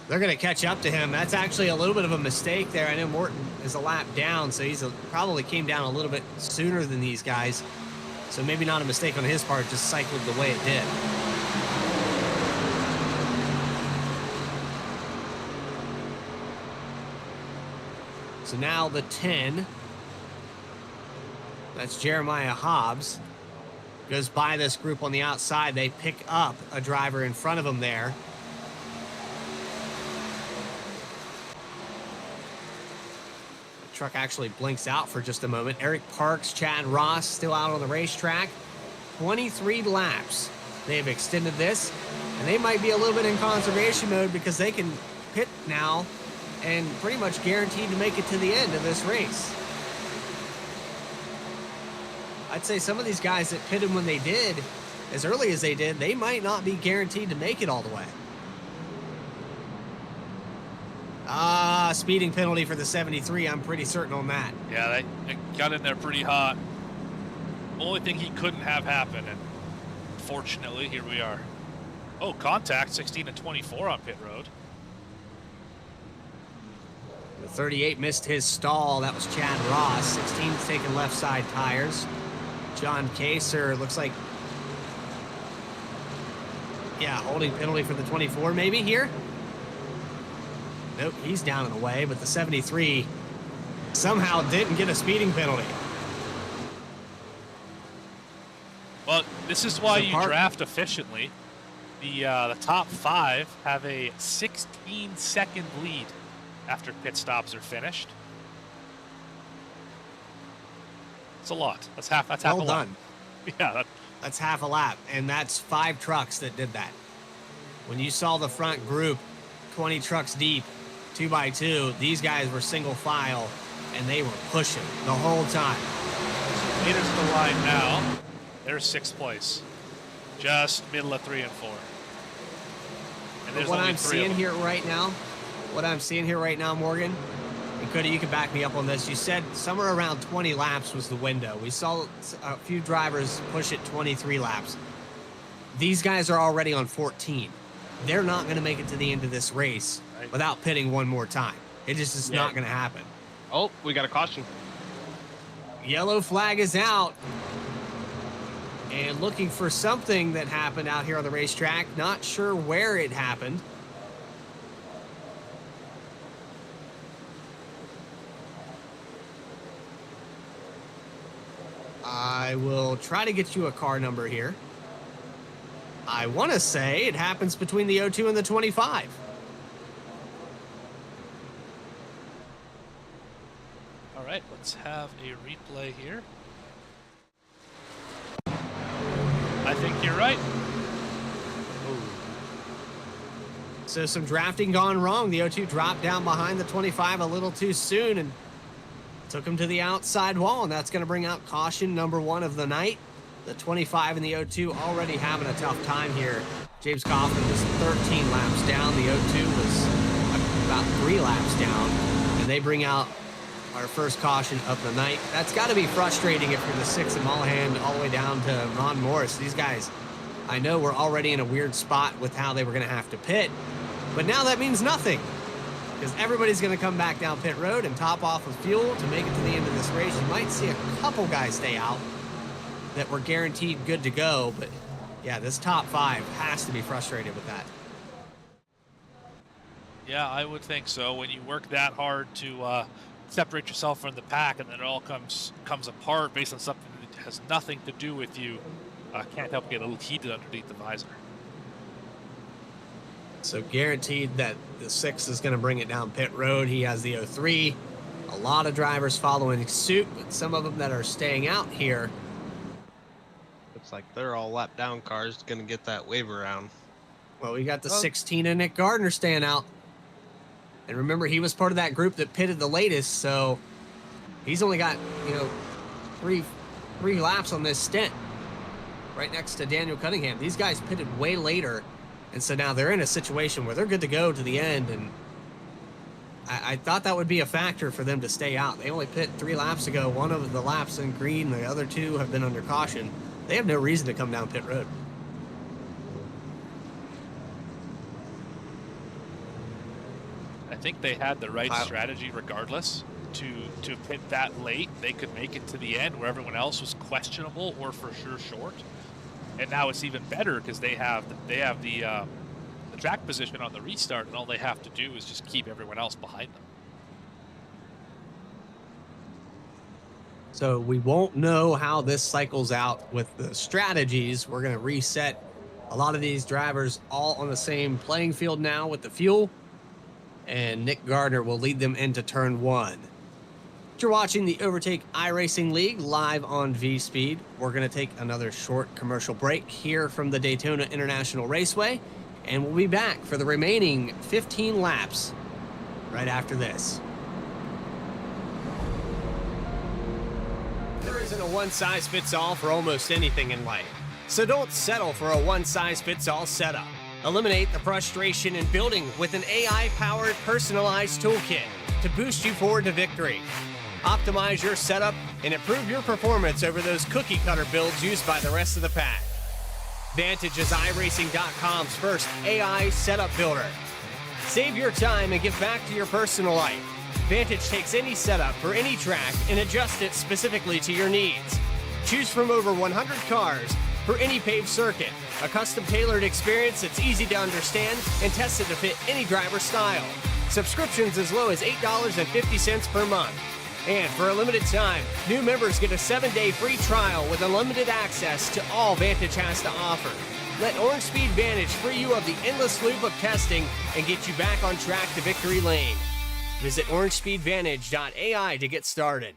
They're going to catch up to him. That's actually a little bit of a mistake there. I know Morton is a lap down, so he's probably came down a little bit sooner than these guys. So maybe not a mistake on his part, just cycled the way it did. So now the 10. That's Jeremiah Hobbs. Goes by this group on the outside. They pick up a driver in front of them there. The truck actually blinks out for just a moment. Eric Parks, Chad Ross still out on the racetrack. 23 laps. They've extended this, and they might be a little bit in conservation mode because they can pit now and pretty much guaranteed to make it to the end of this race. I'd say some of these guys that pitted when they did, as early as they did, they might not be guaranteed to make it all the way. Speeding penalty for the 73. I'm pretty certain on that. Yeah, they got in there pretty hot. Only thing he couldn't have happen, and fortunately, here we are. Oh, contact, 16 and 24 on pit road. The 38 missed his stall. That was Chad Ross. 16's taking left side tires. John Kaser looks like, yeah, holding penalty for the 24 maybe here. Nope, he's down in the way, but the 73 somehow didn't get a speeding penalty. Well, this is why you draft efficiently. The top 5 have a 16-second lead after pit stops are finished. It's a lot. That's half a lap. Well done. Yeah. That's half a lap, and that's 5 trucks that did that. When you saw the front group, 20 trucks deep, 2 by 2, these guys were single file, and they were pushing the whole time. Leaders to the line now. There's 6th place. Just middle of 3 and 4. And there's what only I'm 3 seeing of them. here right now, Morgan, and Cody, you can back me up on this. You said somewhere around 20 laps was the window. We saw a few drivers push it 23 laps. These guys are already on 14. They're not going to make it to the end of this race without pitting one more time. It just is not going to happen. Oh, we got a caution. Yellow flag is out. And looking for something that happened out here on the racetrack. Not sure where it happened. I will try to get you a car number here. I want to say it happens between the 02 and the 25. All right, let's have a replay here. I think you're right. So some drafting gone wrong. The 02 dropped down behind the 25 a little too soon and took him to the outside wall, and that's going to bring out caution number 1 of the night. The 25 and the 02 already having a tough time here. James Kaufman was 13 laps down. The 02 was about 3 laps down, and they bring out our first caution of the night. That's got to be frustrating if you're the 6 in Mulholland all the way down to Ron Morris. These guys, I know, were already in a weird spot with how they were going to have to pit, but now that means nothing, because everybody's going to come back down pit road and top off with fuel to make it to the end of this race. You might see a couple guys stay out that were guaranteed good to go, but yeah, this top 5 has to be frustrated with that. Yeah, I would think so. When you work that hard to separate yourself from the pack, and then it all comes apart based on something that has nothing to do with you, can't help but get a little heated underneath the visor. So guaranteed that the 6 is going to bring it down pit road. He has the 03. A lot of drivers following suit, but some of them that are staying out here. Looks like they're all lap down cars going to get that wave around. Well, we got the 16 and Nick Gardner staying out. And remember, he was part of that group that pitted the latest, so he's only got, three laps on this stint right next to Daniel Cunningham. These guys pitted way later, and so now they're in a situation where they're good to go to the end, and I thought that would be a factor for them to stay out. They only pit 3 laps ago. One of the laps in green, the other 2 have been under caution. They have no reason to come down pit road. I think they had the right strategy regardless. To pit that late, they could make it to the end where everyone else was questionable or for sure short. And now it's even better because they have the track position on the restart, and all they have to do is just keep everyone else behind them. So we won't know how this cycles out with the strategies. We're going to reset a lot of these drivers all on the same playing field now with the fuel, and Nick Gardner will lead them into turn 1. You're watching the Overtake iRacing League live on V-Speed. We're going to take another short commercial break here from the Daytona International Raceway, and we'll be back for the remaining 15 laps right after this. There isn't a one-size-fits-all for almost anything in life, so don't settle for a one-size-fits-all setup. Eliminate the frustration in building with an AI-powered personalized toolkit to boost you forward to victory. Optimize your setup and improve your performance over those cookie-cutter builds used by the rest of the pack. Vantage is iRacing.com's first AI setup builder. Save your time and give back to your personal life. Vantage takes any setup for any track and adjusts it specifically to your needs. Choose from over 100 cars for any paved circuit. A custom-tailored experience that's easy to understand and tested to fit any driver style. Subscriptions as low as $8.50 per month. And for a limited time, new members get a 7-day free trial with unlimited access to all Vantage has to offer. Let Orange Speed Vantage free you of the endless loop of testing and get you back on track to victory lane. Visit orangespeedvantage.ai to get started.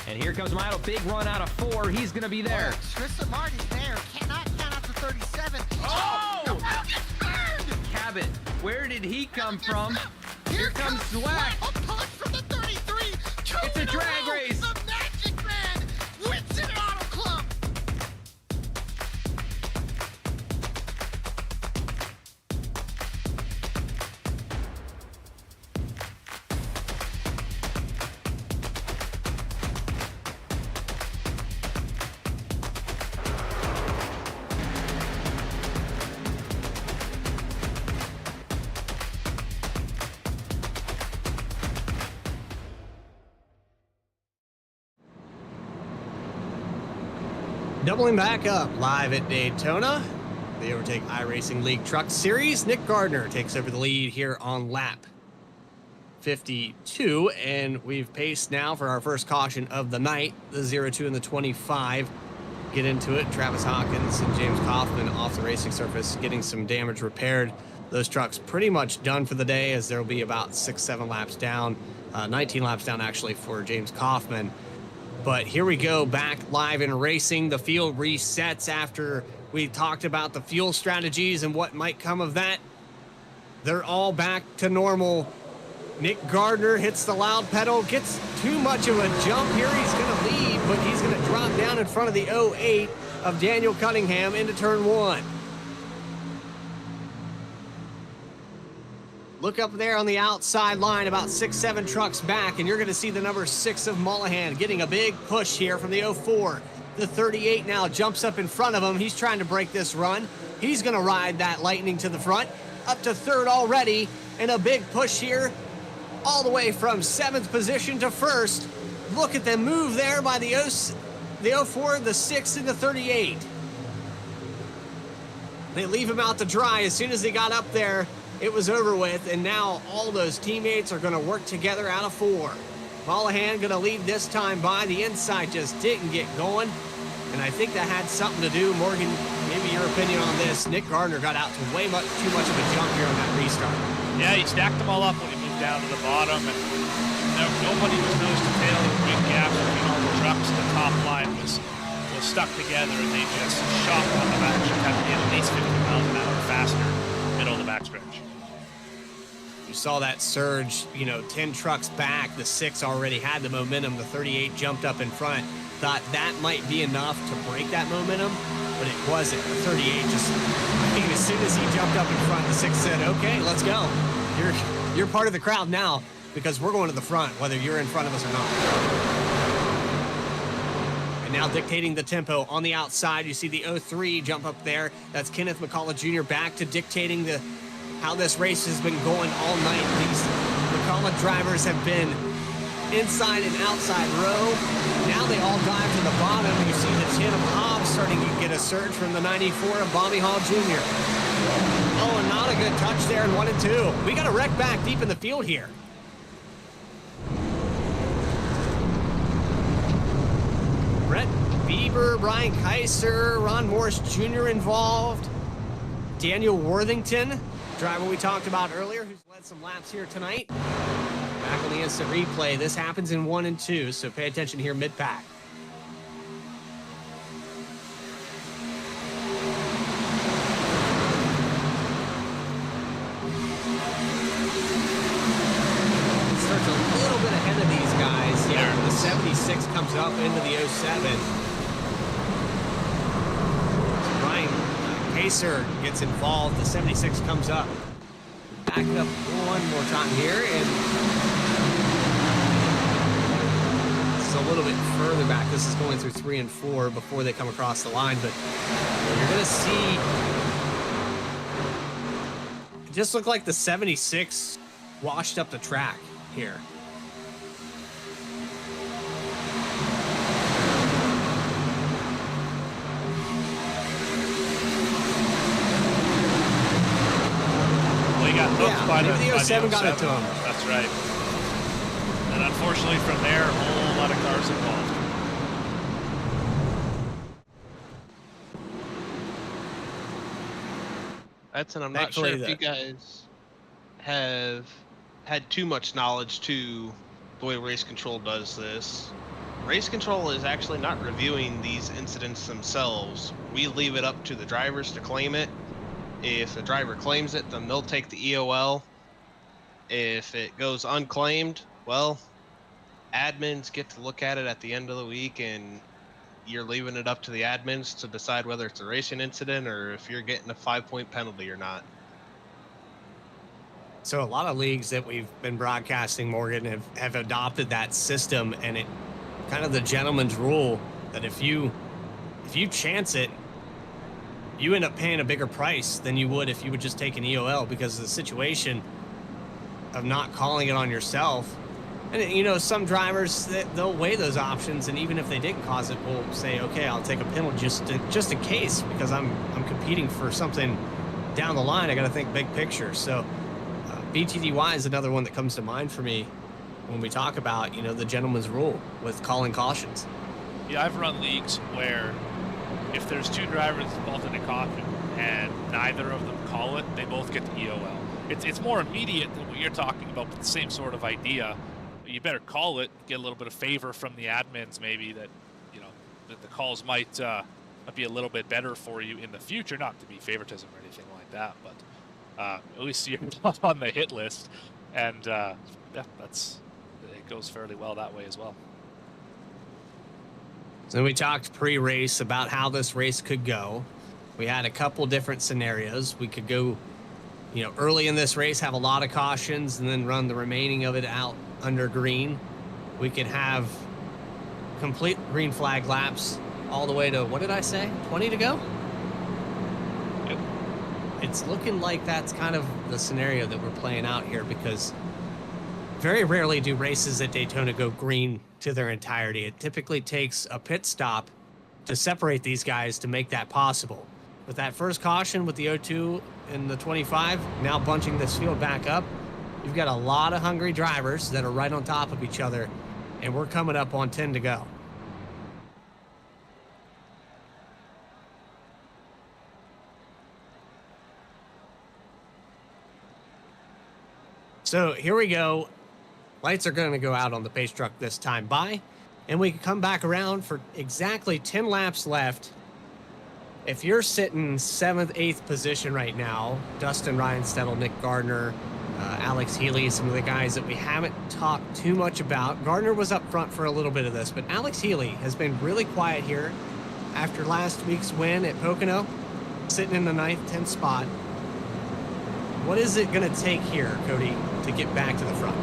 And here comes Milo, big run out of 4. He's going to be there. Tristan Martin's there. Cannot count out to 37. Oh! Cabot. Where did he come from? Here comes Zwack. A punch from the 33. It's a drag race. The Magic Man wins it Auto Club. Doubling back up live at Daytona. The Overtake iRacing League Truck Series. Nick Gardner takes over the lead here on lap 52, and we've paced now for our first caution of the night, the 02 and the 25. Get into it. Travis Hawkins and James Kaufman off the racing surface, getting some damage repaired. Those trucks pretty much done for the day, as there will be about 6-7 laps down, 19 laps down actually for James Kaufman. But here we go, back live in racing. The field resets after we talked about the fuel strategies and what might come of that. They're all back to normal. Nick Gardner hits the loud pedal, gets too much of a jump here. He's going to lead, but he's going to drop down in front of the 08 of Daniel Cunningham into turn 1. Look up there on the outside line, about 6-7 trucks back, and you're going to see the number 6 of Mullahan getting a big push here from the 04. The 38 now jumps up in front of him. He's trying to break this run. He's going to ride that Lightning to the front, up to third already, and a big push here all the way from 7th position to 1st. Look at the move there by the 04, the 6, and the 38. They leave him out to dry. As soon as they got up there, it was over with, and now all those teammates are going to work together out of 4. Mullahan going to lead this time by. The inside just didn't get going, and I think that had something to do, Morgan, maybe your opinion on this. Nick Gardner got out to way too much of a jump here on that restart. Yeah, he stacked them all up when he moved down to the bottom, and nobody was nose to tail. The big gap between all the trucks. The top line was stuck together, and they just shot on the back. Should have to get at least 50 miles an hour faster middle of the backstretch. You saw that surge, 10 trucks back. The 6 already had the momentum. The 38 jumped up in front. Thought that might be enough to break that momentum, but it wasn't. The 38 just, I think as soon as he jumped up in front, the 6 said, okay, let's go. You're part of the crowd now, because we're going to the front, whether you're in front of us or not. And now dictating the tempo on the outside, you see the 03 jump up there. That's Kenneth McCullough Jr. back to dictating how this race has been going all night. These McCullough drivers have been inside and outside row. Now they all dive to the bottom. You see the 10 of Hobbs starting to get a surge from the 94 of Bobby Hall Jr. Oh, and not a good touch there in 1 and 2. We got a wreck back deep in the field here. Brett Bieber, Brian Kaiser, Ron Morris Jr. involved. Daniel Worthington, driver we talked about earlier, who's led some laps here tonight. Back on the instant replay. This happens in 1 and 2, so pay attention here mid-pack. Starts a little bit ahead of these guys. Yeah, the 76 comes up into the 07. So Brian Pacer gets involved. The 76 comes up. Back it up one more time here, and this is a little bit further back. This is going through 3 and 4 before they come across the line, but you're going to see it just looked like the 76 washed up the track here. By the 07 got it to him. That's right. And unfortunately from there, a whole lot of cars involved. And I'm not sure if you guys have had too much knowledge to the way race control does this. Race control is actually not reviewing these incidents themselves. We leave it up to the drivers to claim it. If the driver claims it, then they'll take the EOL. If it goes unclaimed, well, admins get to look at it at the end of the week, and you're leaving it up to the admins to decide whether it's a racing incident or if you're getting a 5-point penalty or not. So a lot of leagues that we've been broadcasting, Morgan, have adopted that system, and it kind of the gentleman's rule that if you chance it, you end up paying a bigger price than you would if you would just take an EOL, because of the situation of not calling it on yourself. And, you know, some drivers, they'll weigh those options, and even if they didn't cause it, will say, okay, I'll take a penalty just in case, because I'm competing for something down the line. I got to think big picture. So BTDY is another one that comes to mind for me when we talk about, you know, the gentleman's rule with calling cautions. Yeah, I've run leagues where if there's two drivers involved in a caution and neither of them call it, they both get the EOL. It's more immediate than what you're talking about, but the same sort of idea. You better call it, get a little bit of favor from the admins, maybe that, you know, that the calls might be a little bit better for you in the future. Not to be favoritism or anything like that, but at least you're not on the hit list, and yeah, it goes fairly well that way as well. So we talked pre-race about how this race could go. We had a couple different scenarios. We could go, you know, early in this race, have a lot of cautions, and then run the remaining of it out under green. We could have complete green flag laps all the way to, what did I say, 20 to go? Yep. It's looking like that's kind of the scenario that we're playing out here, because very rarely do races at Daytona go green to their entirety. It typically takes a pit stop to separate these guys to make that possible. With that first caution with the 02 and the 25 now bunching this field back up, you've got a lot of hungry drivers that are right on top of each other, and we're coming up on 10 to go. So here we go. Lights are going to go out on the pace truck this time by, and we can come back around for exactly 10 laps left. If you're sitting 7th, 8th position right now, Dustin Reinstedel, Nick Gardner, Alex Healy, some of the guys that we haven't talked too much about. Gardner was up front for a little bit of this, but Alex Healy has been really quiet here after last week's win at Pocono, sitting in the 9th, 10th spot. What is it going to take here, Cody, to get back to the front?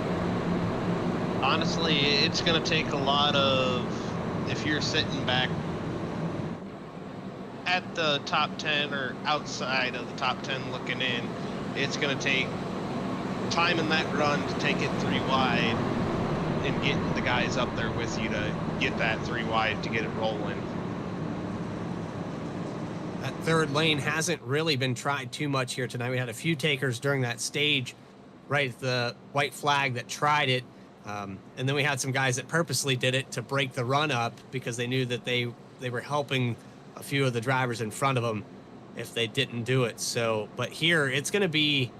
Honestly, it's going to take a lot of, if you're sitting back at the top 10 or outside of the top 10 looking in, it's going to take time in that run to take it 3 wide and get the guys up there with you to get that 3 wide to get it rolling. That third lane hasn't really been tried too much here tonight. We had a few takers during that stage right at the white flag that tried it. And then we had some guys that purposely did it to break the run up because they knew that they were helping a few of the drivers in front of them if they didn't do it. So, but here it's going to be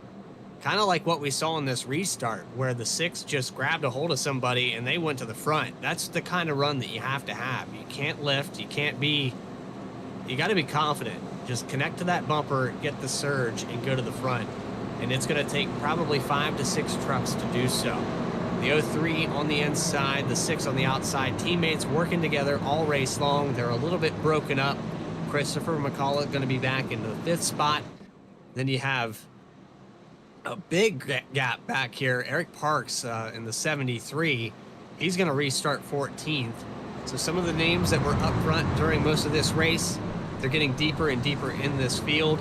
kind of like what we saw in this restart where the 6 just grabbed a hold of somebody and they went to the front. That's the kind of run that you have to have. You can't lift. You got to be confident. Just connect to that bumper, get the surge, and go to the front. And it's going to take probably 5 to 6 trucks to do so. The 03 on the inside, the 6 on the outside. Teammates working together all race long. They're a little bit broken up. Christopher McCullough going to be back in the 5th spot. Then you have a big gap back here. Eric Parks in the 73. He's going to restart 14th. So some of the names that were up front during most of this race, they're getting deeper and deeper in this field.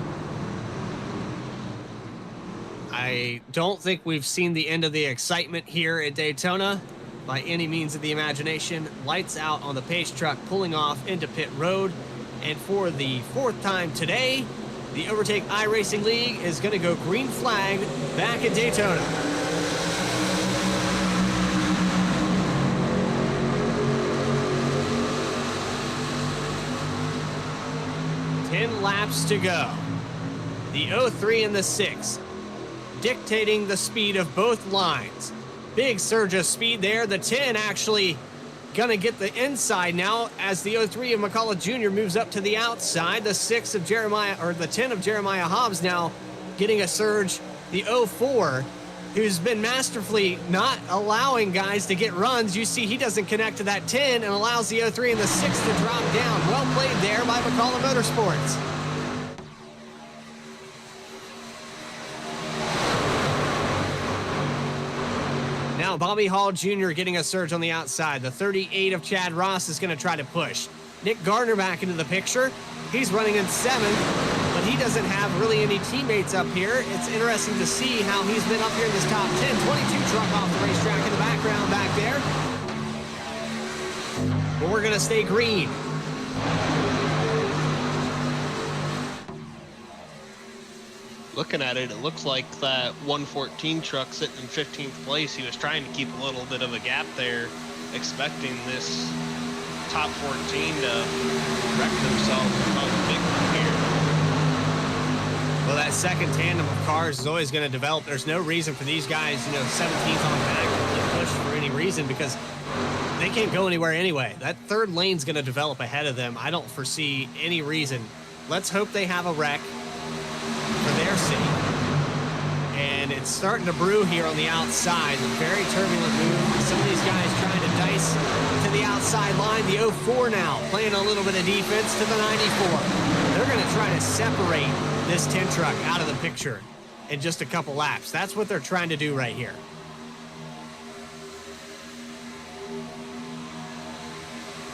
I don't think we've seen the end of the excitement here at Daytona by any means of the imagination. Lights out on the pace truck, pulling off into pit road. And for the 4th time today, the Overtake iRacing League is going to go green flag back at Daytona. Laps to go. The 03 and the 6 dictating the speed of both lines. Big surge of speed there. The 10 actually gonna get the inside now as the 03 of McCullough Jr. moves up to the outside. The 6 of Jeremiah, or the 10 of Jeremiah Hobbs now getting a surge. The 04, who's been masterfully not allowing guys to get runs. You see he doesn't connect to that 10 and allows the 03 and the 6 to drop down. Well played there by McCullough Motorsports. Now Bobby Hall Jr. getting a surge on the outside. The 38 of Chad Ross is going to try to push. Nick Gardner back into the picture. He's running in 7th, but he doesn't have really any teammates up here. It's interesting to see how he's been up here in this top 10. 22 truck off the racetrack in the background back there. But we're going to stay green. Looking at it, it looks like that 114 truck sitting in 15th place. He was trying to keep a little bit of a gap there, expecting this top 14 to wreck themselves and cause a big one here. Well, that second tandem of cars is always going to develop. There's no reason for these guys, 17th on back to really push for any reason because they can't go anywhere anyway. That third lane's going to develop ahead of them. I don't foresee any reason. Let's hope they have a wreck for their sake. And it's starting to brew here on the outside. A very turbulent move. Some of these guys trying to dice to the outside line. The 04 now playing a little bit of defense to the 94. They're going to try to separate this 10 truck out of the picture in just a couple laps. That's what they're trying to do right here.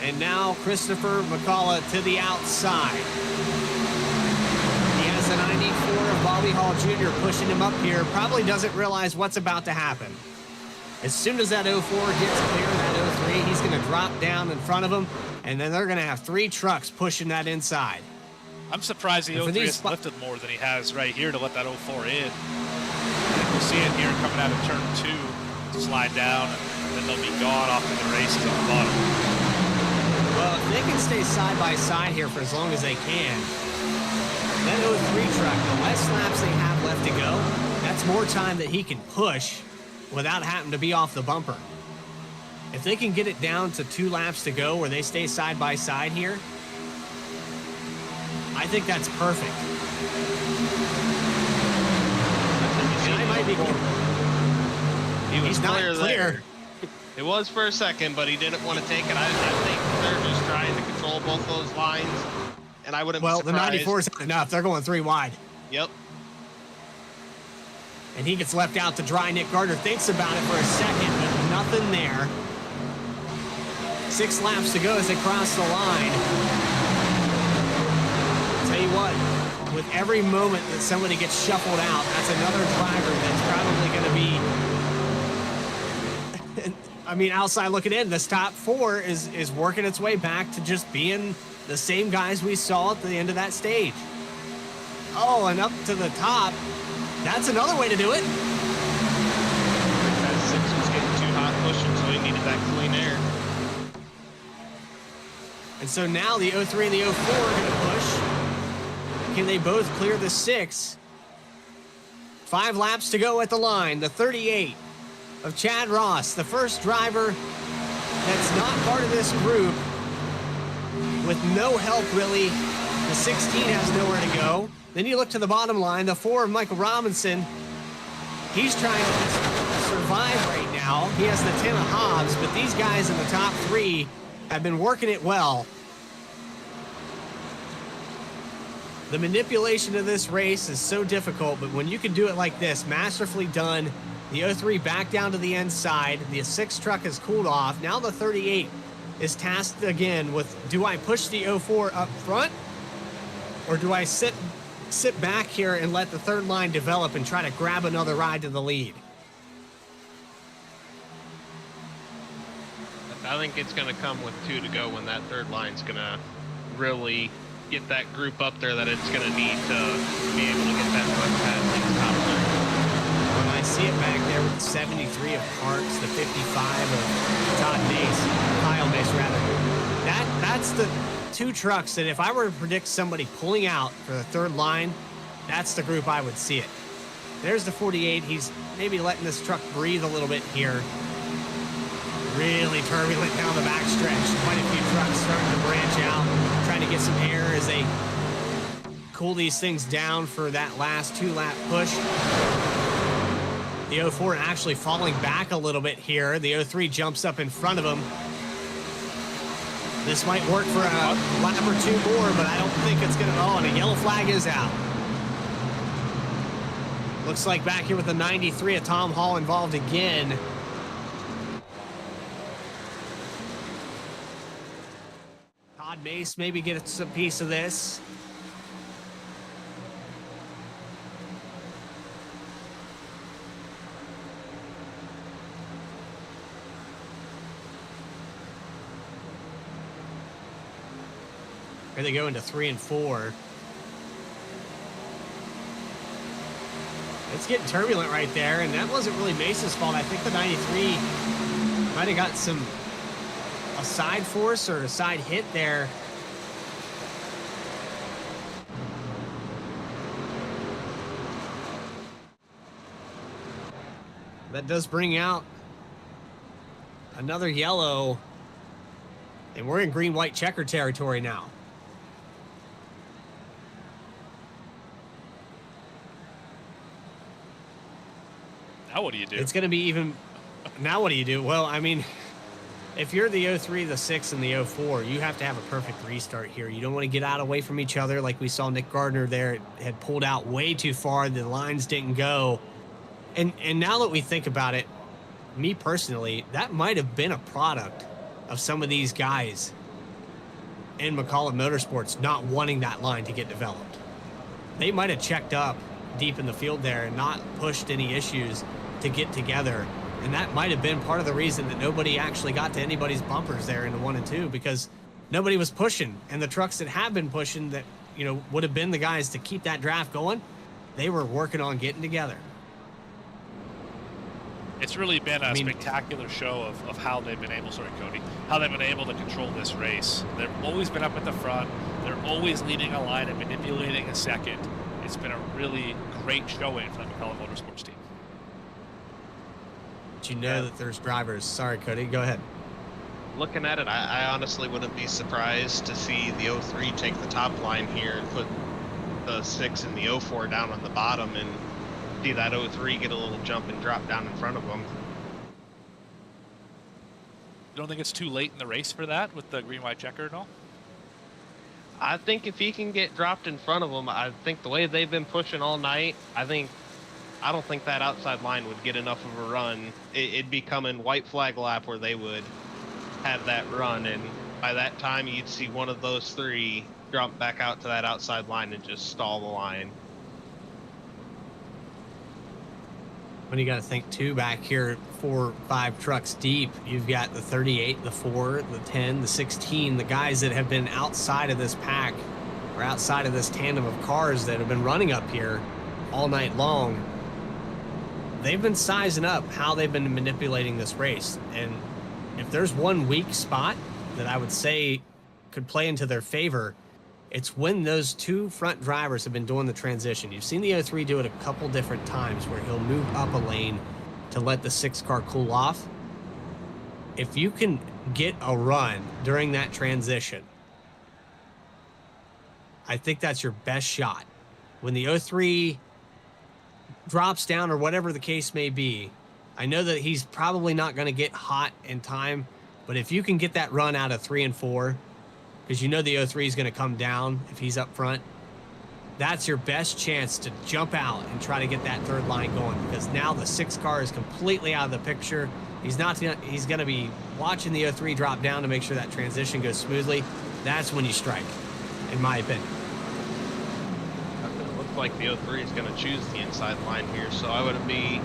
And now Christopher McCullough to the outside. He has the 94 of Bobby Hall Jr. pushing him up here. Probably doesn't realize what's about to happen. As soon as that 04 gets clear, that 03, he's going to drop down in front of him, and then they're going to have 3 trucks pushing that inside. I'm surprised the 03 has lifted more than he has right here to let that 04 in. We'll see it here coming out of turn 2, slide down, and then they'll be gone off to the races on the bottom. Well, if they can stay side by side here for as long as they can, that 03 truck, the less laps they have left to go, that's more time that he can push without having to be off the bumper. If they can get it down to 2 laps to go where they stay side by side here, I think that's perfect. And I might be... He's not clear clear. there. It was for a second, but he didn't want to take it. I think they're just trying to control both those lines, and I wouldn't be surprised. Well, the 94 is enough. They're going 3 wide. Yep. And he gets left out to dry. Nick Gardner thinks about it for a second, but nothing there. 6 laps to go as they cross the line. Tell you what, with every moment that somebody gets shuffled out, that's another driver that's probably going to be... I mean, outside looking in, this top 4 is working its way back to just being the same guys we saw at the end of that stage. Oh, and up to the top. That's another way to do it. That 6 was getting too hot pushing, so he needed that clean air. And so now the 03 and the 04 are going to push. Can they both clear the 6? 5 laps to go at the line. The 38 of Chad Ross, the first driver that's not part of this group, with no help really. The 16 has nowhere to go. Then you look to the bottom line, the 4 of Michael Robinson. He's trying to survive right now. He has the 10 of Hobbs, but these guys in the top 3 have been working it well. The manipulation of this race is so difficult, but when you can do it like this, masterfully done. The 03 back down to the inside. The 6 truck has cooled off. Now the 38 is tasked again with, do I push the 04 up front? Or do I sit back here and let the third line develop and try to grab another ride to the lead? I think it's going to come with 2 to go when that third line's going to really get that group up there that it's going to need to be able to get that run past the top 3. When I see it back there with the 73 of Parks, the 55 of Todd Mace, Kyle Mace rather, that's the 2 trucks that if I were to predict somebody pulling out for the third line, that's the group I would see it. There's the 48. He's maybe letting this truck breathe a little bit here. Really turbulent down the backstretch. Quite a few trucks starting to branch out, trying to get some air as they cool these things down for that last 2-lap push. The 04 actually falling back a little bit here. The 03 jumps up in front of him. This might work for a lap or 2 more, but I don't think it's going to... Oh, and a yellow flag is out. Looks like back here with the 93 of Tom Hall involved again. Todd Mace maybe gets a piece of this. Here they go into 3 and 4. It's getting turbulent right there, and that wasn't really Mesa's fault. I think the 93 might have got a side force or a side hit there. That does bring out another yellow, and we're in green-white checker territory now. Now what do you do? It's going to be even... Now what do you do? Well, I mean, if you're the 03, the 6, and the 04, you have to have a perfect restart here. You don't want to get out away from each other like we saw Nick Gardner there. Had pulled out way too far. The lines didn't go. And now that we think about it, me personally, that might have been a product of some of these guys in McCullough Motorsports not wanting that line to get developed. They might have checked up deep in the field there and not pushed any issues to get together. And that might have been part of the reason that nobody actually got to anybody's bumpers there in the 1 and 2, because nobody was pushing. And the trucks that have been pushing that, you know, would have been the guys to keep that draft going, they were working on getting together. It's really been a spectacular show of how they've been able, how they've been able to control this race. They've always been up at the front. They're always leading a line and manipulating a second. It's been a really great showing for the McCullough Motorsports team. But you know that there's drivers. Sorry, Cody, go ahead. Looking at it, I honestly wouldn't be surprised to see the 03 take the top line here and put the 6 and the 04 down on the bottom, and see that 03 get a little jump and drop down in front of them. You don't think it's too late in the race for that with the green-white checker and all? I think if he can get dropped in front of them, I think the way they've been pushing all night, I don't think that outside line would get enough of a run. It'd be coming white flag lap where they would have that run, and by that time you'd see one of those three jump back out to that outside line and just stall the line. When you got to think too, back here 4 or 5 trucks deep, you've got the 38, the 4, the 10, the 16, the guys that have been outside of this pack or outside of this tandem of cars that have been running up here all night long. They've been sizing up how they've been manipulating this race. And if there's one weak spot that I would say could play into their favor, it's when those 2 front drivers have been doing the transition. You've seen the 03 do it a couple different times where he'll move up a lane to let the 6 car cool off. If you can get a run during that transition, I think that's your best shot. When the 03 drops down or whatever the case may be, I know that he's probably not going to get hot in time, but if you can get that run out of 3 and 4, because you know the 03 is going to come down if he's up front, that's your best chance to jump out and try to get that third line going, because now the 6 car is completely out of the picture. He's going to be watching the 03 drop down to make sure that transition goes smoothly. That's when you strike, in my opinion. It looks like the 03 is going to choose the inside line here, so I wouldn't be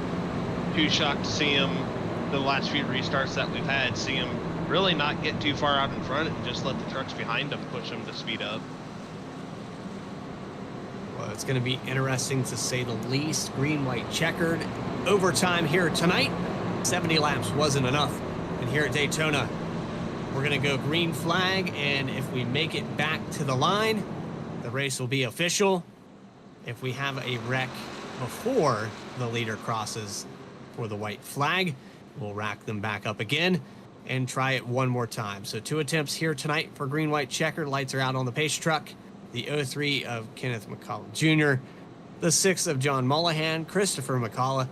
too shocked to see him, the last few restarts that we've had, see him really not get too far out in front and just let the trucks behind him push him to speed up. Well, it's going to be interesting to say the least. Green-white checkered. Overtime here tonight. 70 laps wasn't enough. And here at Daytona, we're going to go green flag, and if we make it back to the line, the race will be official. If we have a wreck before the leader crosses for the white flag, we'll rack them back up again and try it one more time. So 2 attempts here tonight for green-white checker. Lights are out on the pace truck. The 03 of Kenneth McCullough Jr., the 6 of John Mullahan, Christopher McCullough,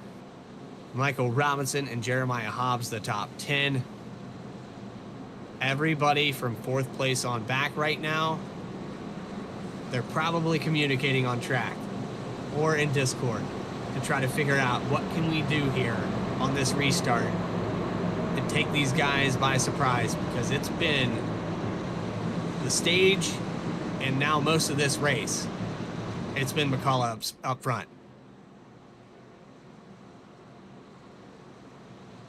Michael Robinson, and Jeremiah Hobbs, the top 10. Everybody from 4th place on back right now, they're probably communicating on track or in Discord to try to figure out what can we do here on this restart and take these guys by surprise, because it's been the stage and now most of this race, it's been McCullough up front.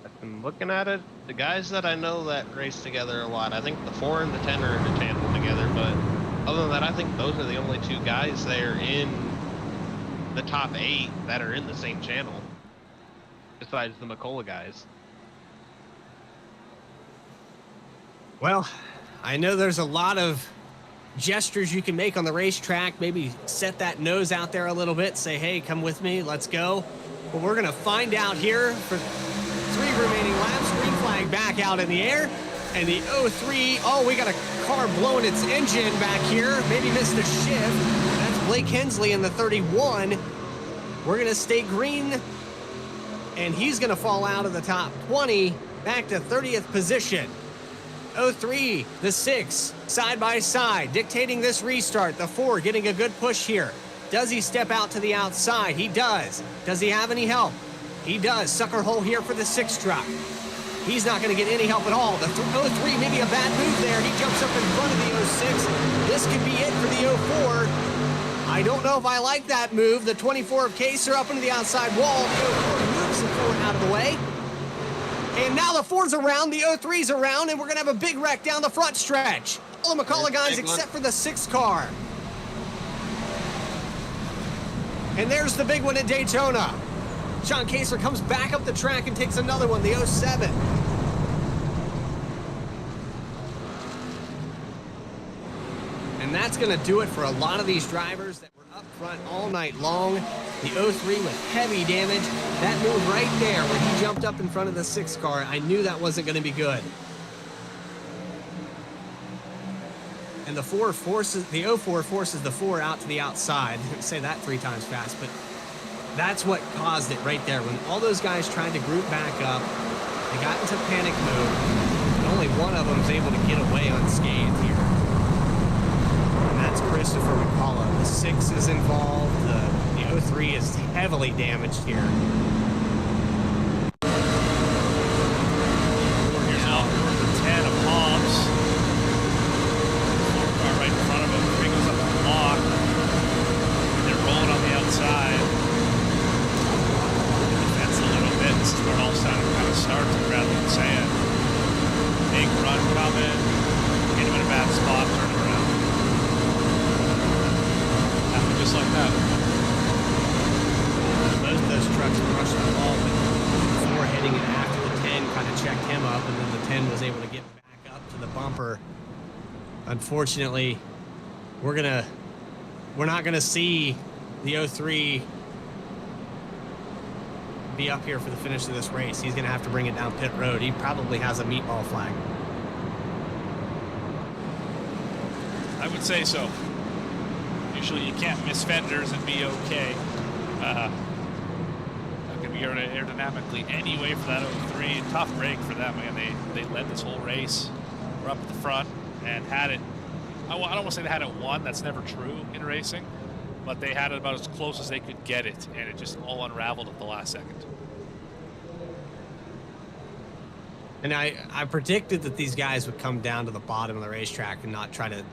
I've been looking at it, the guys that I know that race together a lot, I think the 4 and the 10 are in a tandem together, but Other than that, I think those are the only two guys there in the top 8 that are in the same channel, besides the McCullough guys. Well, I know there's a lot of gestures you can make on the racetrack. Maybe set that nose out there a little bit. Say, hey, come with me. Let's go. But we're going to find out here for 3 remaining laps. Green flag back out in the air. And the 03, oh, we got a car blowing its engine back here. Maybe missed a shift. That's Blake Hensley in the 31. We're going to stay green. And he's going to fall out of the top 20 back to 30th position. 03, the 6, side by side, dictating this restart. The 4 getting a good push here. Does he step out to the outside? He does. Does he have any help? He does. Sucker hole here for the 6 truck. He's not going to get any help at all. The 03, maybe a bad move there. He jumps up in front of the 06. This could be it for the 04. I don't know if I like that move. The 24 of Kaser up into the outside wall. The 04 moves the 4 out of the way. And now the 4's around, the 03's around, and we're going to have a big wreck down the front stretch. All the McCullough guys except for the 6 car. And there's the big one at Daytona. Sean Kaser comes back up the track and takes another one, the 07. And that's going to do it for a lot of these drivers that were up front all night long. The 03 with heavy damage. That move right there where he jumped up in front of the 6 car, I knew that wasn't going to be good. And the 04 forces the 4 out to the outside. I didn't say that 3 times fast, but that's what caused it right there. When all those guys tried to group back up, they got into panic mode, and only one of them is able to get away unscathed here. And that's Christopher McCullough. The 6 is involved. The 03 is heavily damaged here. Here's out the 10 of Hobbs. Car right in front of him. He goes up the block. They're rolling on the outside. The defense a little bit. This is where it all kind of starts with Bradley and Sand. Big run coming. Hit him in a bad spot. Turn him around. Happened just like that. Both those trucks brushed the ball, but before hitting it after the 10 kind of checked him up, and then the 10 was able to get back up to the bumper. Unfortunately, we're not gonna see the 03 be up here for the finish of this race. He's gonna have to bring it down pit road. He probably has a meatball flag. I would say so. Usually you can't miss fenders and be okay. That could be aerodynamically anyway for that 03. Tough break for them, man. They led this whole race. We're up at the front and had it. I don't want to say they had it won. That's never true in racing. But they had it about as close as they could get it, and it just all unraveled at the last second. And I predicted that these guys would come down to the bottom of the racetrack and not try to,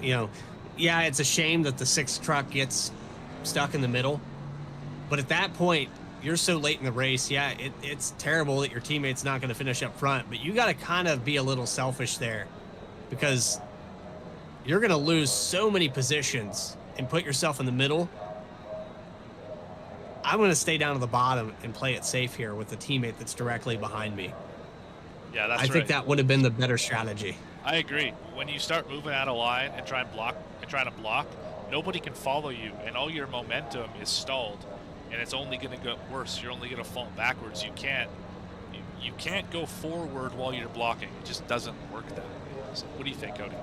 yeah, it's a shame that the 6 truck gets stuck in the middle. But at that point, you're so late in the race, yeah, it's terrible that your teammate's not going to finish up front, but you got to kind of be a little selfish there because you're going to lose so many positions and put yourself in the middle. I'm going to stay down to the bottom and play it safe here with the teammate that's directly behind me. Yeah, that's I think that would have been the better strategy. I agree. When you start moving out of line and trying to block, nobody can follow you, and all your momentum is stalled, and it's only going to get worse. You're only going to fall backwards. You can't go forward while you're blocking. It just doesn't work that way. So what do you think, Cody?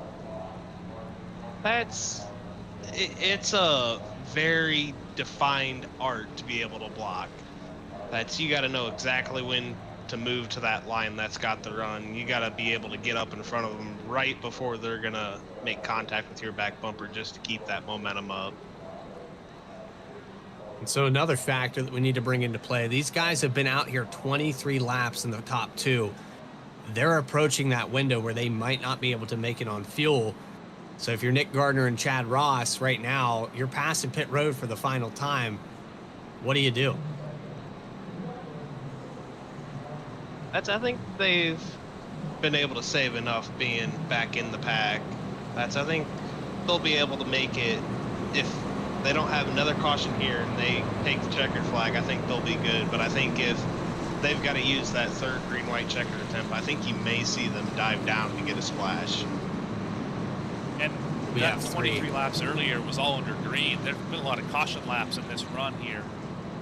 It's a very defined art to be able to block. You got to know exactly when to move to that line that's got the run. You got to be able to get up in front of them right before they're going to make contact with your back bumper just to keep that momentum up. And so another factor that we need to bring into play, these guys have been out here 23 laps in the top 2. They're approaching that window where they might not be able to make it on fuel. So if you're Nick Gardner and Chad Ross right now, you're passing pit road for the final time. What do you do? I think they've been able to save enough being back in the pack. I think they'll be able to make it if they don't have another caution here and they take the checkered flag. I think they'll be good, but I think if they've got to use that third green-white checkered attempt, I think you may see them dive down to get a splash. And that 23 laps earlier was all under green. There's been a lot of caution laps in this run here.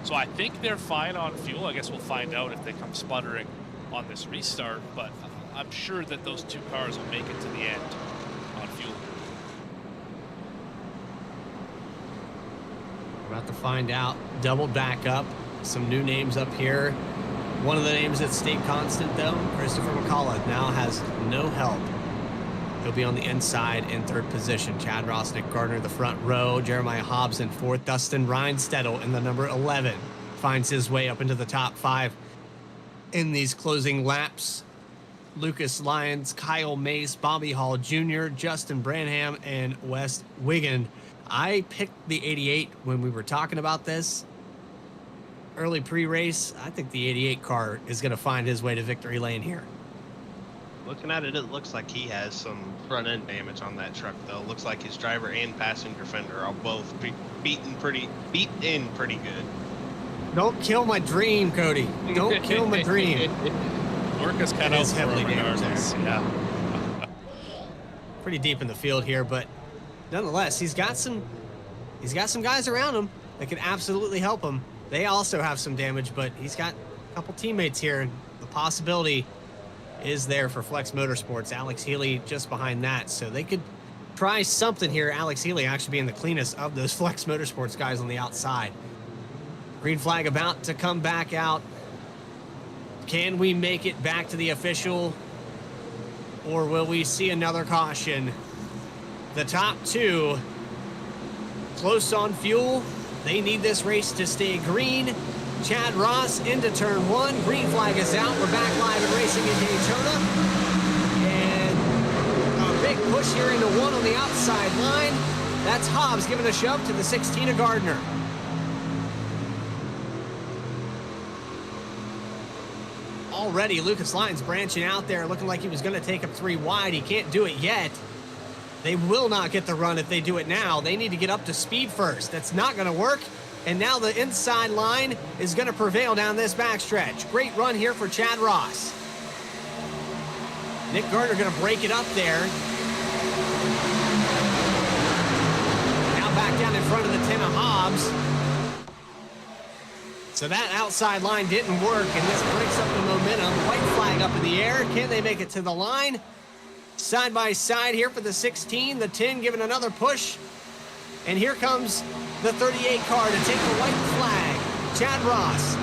So I think they're fine on fuel. I guess we'll find out if they come sputtering on this restart, but I'm sure that those two cars will make it to the end on fuel. We're about to find out. Double back up. Some new names up here. One of the names that stayed constant, though, Christopher McCullough, now has no help. He'll be on the inside in third position. Chad Ross, Nick Gardner, the front row. Jeremiah Hobbs in fourth. Dustin Reinstedel in the number 11 finds his way up into the top 5 in these closing laps. Lucas Lyons, Kyle Mace, Bobby Hall Jr., Justin Branham, and Wes Wiggin. I picked the 88 when we were talking about this early pre-race. I think the 88 car is going to find his way to victory lane here. Looking at it, it looks like he has some front end damage on that truck, though. Looks like his driver and passenger fender are both beat in pretty good. Don't kill my dream, Cody. Don't kill my dream. Work is cut out for heavily regardless. Yeah. Pretty deep in the field here, but nonetheless, he's got some guys around him that can absolutely help him. They also have some damage, but he's got a couple teammates here, and the possibility is there for Flex Motorsports. Alex Healy just behind that, so they could try something here. Alex Healy actually being the cleanest of those Flex Motorsports guys on the outside. Green flag about to come back out. Can we make it back to the official, or will we see another caution? The top 2 close on fuel. They need this race to stay green. Chad Ross into turn 1. Green flag is out. We're back live and racing in Daytona. And a big push here into 1 on the outside line. That's Hobbs giving a shove to the 16 of Gardner. Already, Lucas Lyons branching out there, looking like he was going to take him 3 wide. He can't do it yet. They will not get the run if they do it now. They need to get up to speed first. That's not going to work. And now the inside line is going to prevail down this backstretch. Great run here for Chad Ross. Nick Gardner going to break it up there. Now back down in front of the 10 of Hobbs. So that outside line didn't work, and this breaks up the momentum. White flag up in the air. Can they make it to the line? Side by side here for the 16. The 10 giving another push. And here comes the 38 car to take the white flag. Chad Ross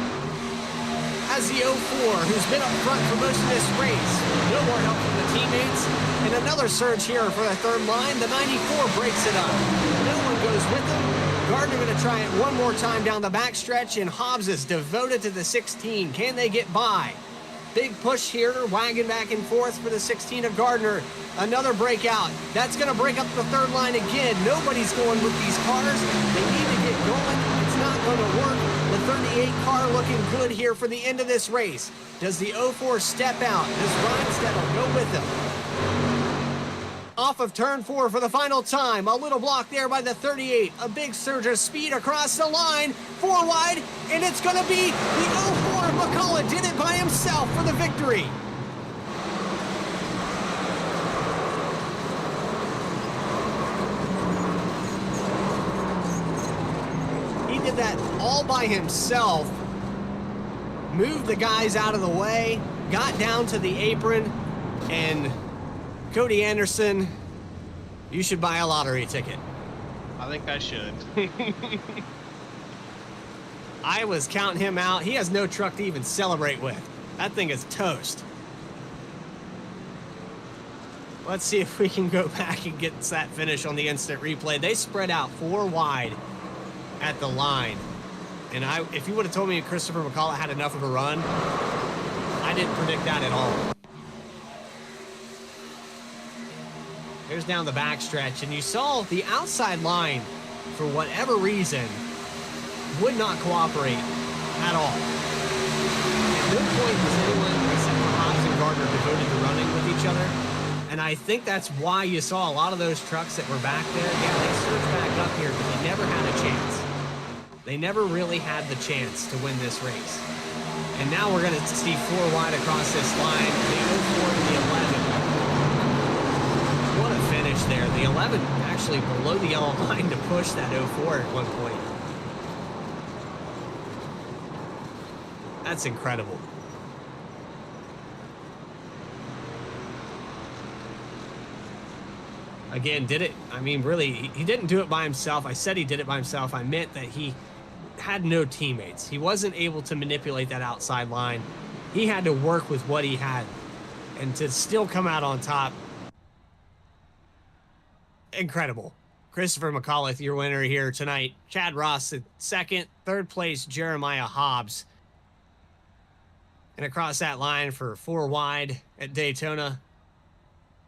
has the 04, who's been up front for most of this race. No more help from the teammates. And another surge here for the third line. The 94 breaks it up. No one goes with him. Gardner going to try it one more time down the backstretch, and Hobbs is devoted to the 16. Can they get by? Big push here, wagging back and forth for the 16 of Gardner. Another breakout. That's going to break up the third line again. Nobody's going with these cars. They need to get going. It's not going to work. The 38 car looking good here for the end of this race. Does the 04 step out? Does Reinstedel go with him? Off of turn 4 for the final time. A little block there by the 38. A big surge of speed across the line. 4 wide, and it's going to be the 04. McCullough did it by himself for the victory. He did that all by himself. Moved the guys out of the way. Got down to the apron, and Cody Anderson, you should buy a lottery ticket. I think I should. I was counting him out. He has no truck to even celebrate with. That thing is toast. Let's see if we can go back and get that finish on the instant replay. They spread out 4 wide at the line. And if you would have told me Christopher McCullough had enough of a run, I didn't predict that at all. There's down the backstretch, and you saw the outside line, for whatever reason, would not cooperate at all. At no point was anyone except for Hobbs and Gardner devoted to running with each other. And I think that's why you saw a lot of those trucks that were back there. Yeah, they surged back up here, but they never had a chance. They never really had the chance to win this race. And now we're going to see 4 wide across this line, the 04 and the 11. What a finish there. The 11 actually below the yellow line to push that 04 at one point. That's incredible. Again, did it, I mean, really, he didn't do it by himself. I said he did it by himself. I meant that he had no teammates. He wasn't able to manipulate that outside line. He had to work with what he had. And to still come out on top, incredible. Christopher McAuliffe, your winner here tonight. Chad Ross at second. Third place, Jeremiah Hobbs. And across that line for 4 wide at Daytona,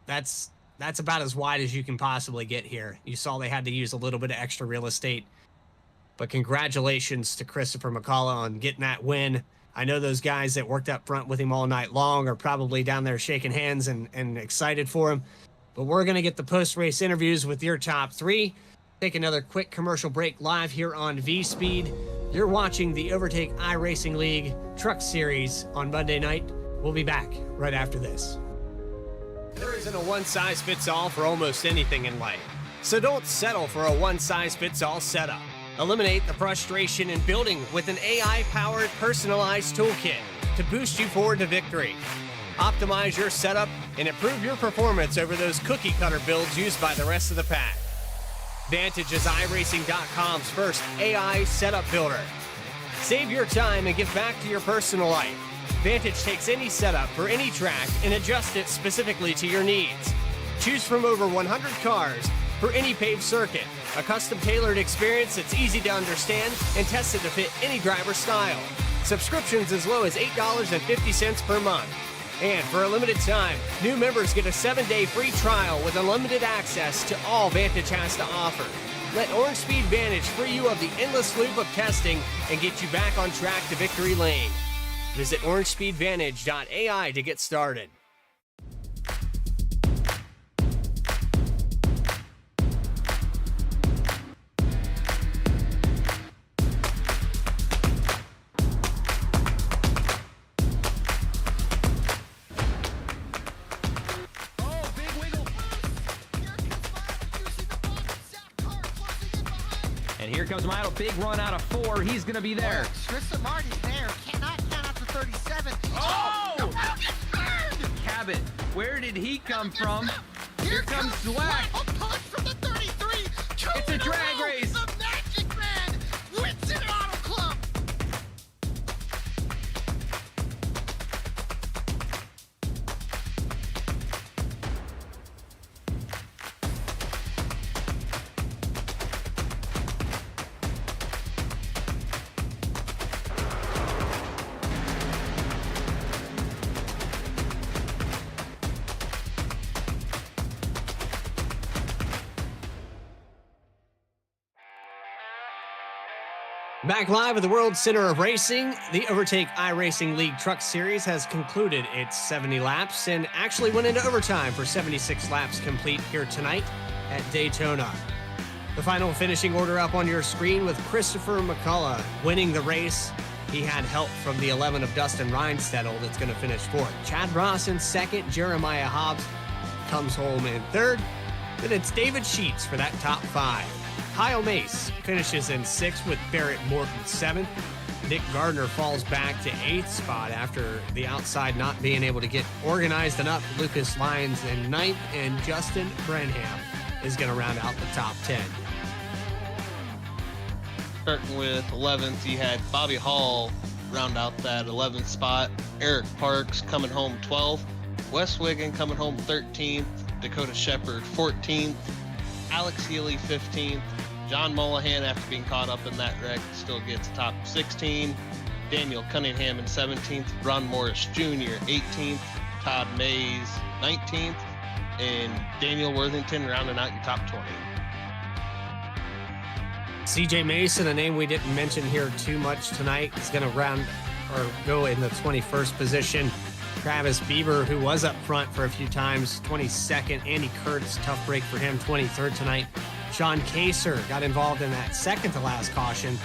that's about as wide as you can possibly get here. You saw they had to use a little bit of extra real estate. But congratulations to Christopher McCullough on getting that win. I know those guys that worked up front with him all night long are probably down there shaking hands and excited for him. But we're going to get the post-race interviews with your top 3. Take another quick commercial break live here on V-Speed. You're watching the Overtake iRacing League Truck Series on Monday night. We'll be back right after this. There isn't a one-size-fits-all for almost anything in life. So don't settle for a one-size-fits-all setup. Eliminate the frustration in building with an AI-powered personalized toolkit to boost you forward to victory. Optimize your setup and improve your performance over those cookie-cutter builds used by the rest of the pack. Vantage is iRacing.com's first AI setup builder. Save your time and give back to your personal life. Vantage takes any setup for any track and adjusts it specifically to your needs. Choose from over 100 cars for any paved circuit. A custom-tailored experience that's easy to understand and tested to fit any driver style. Subscriptions as low as $8.50 per month. And for a limited time, new members get a 7-day free trial with unlimited access to all Vantage has to offer. Let Orange Speed Vantage free you of the endless loop of testing and get you back on track to victory lane. Visit orangespeedvantage.ai to get started. And here comes Milo, big run out of 4. He's going to be there. Tristan Martin's there. Cannot count out to 37. Oh! The road gets burned! Cabot, where did he come from? Here comes Slack. Slack. A push from the 33. It's a drag race. The Magic Man wins it Auto Club. Back live at the World Center of Racing, the Overtake iRacing League Truck Series has concluded its 70 laps and actually went into overtime for 76 laps complete here tonight at Daytona. The final finishing order up on your screen with Christopher McCullough winning the race. He had help from the 11 of Dustin Reinstedel that's going to finish 4th. Chad Ross in 2nd, Jeremiah Hobbs comes home in 3rd. Then it's David Sheets for that top 5. Kyle Mace finishes in 6th with Barrett Morton 7th. Nick Gardner falls back to 8th spot after the outside not being able to get organized enough. Lucas Lyons in 9th, and Justin Brenham is going to round out the top 10. Starting with 11th, you had Bobby Hall round out that 11th spot. Eric Parks coming home 12th. Wes Wiggin coming home 13th. Dakota Shepard 14th. Alex Healy 15th. John Mullahan, after being caught up in that wreck, still gets top 16. Daniel Cunningham in 17th. Ron Morris Jr. 18th. Todd Mays 19th. And Daniel Worthington rounding out your top 20. CJ Mason, a name we didn't mention here too much tonight, is going to round or go in the 21st position. Travis Bieber, who was up front for a few times, 22nd. Andy Kurtz, tough break for him, 23rd tonight. Sean Kaser got involved in that second to last caution,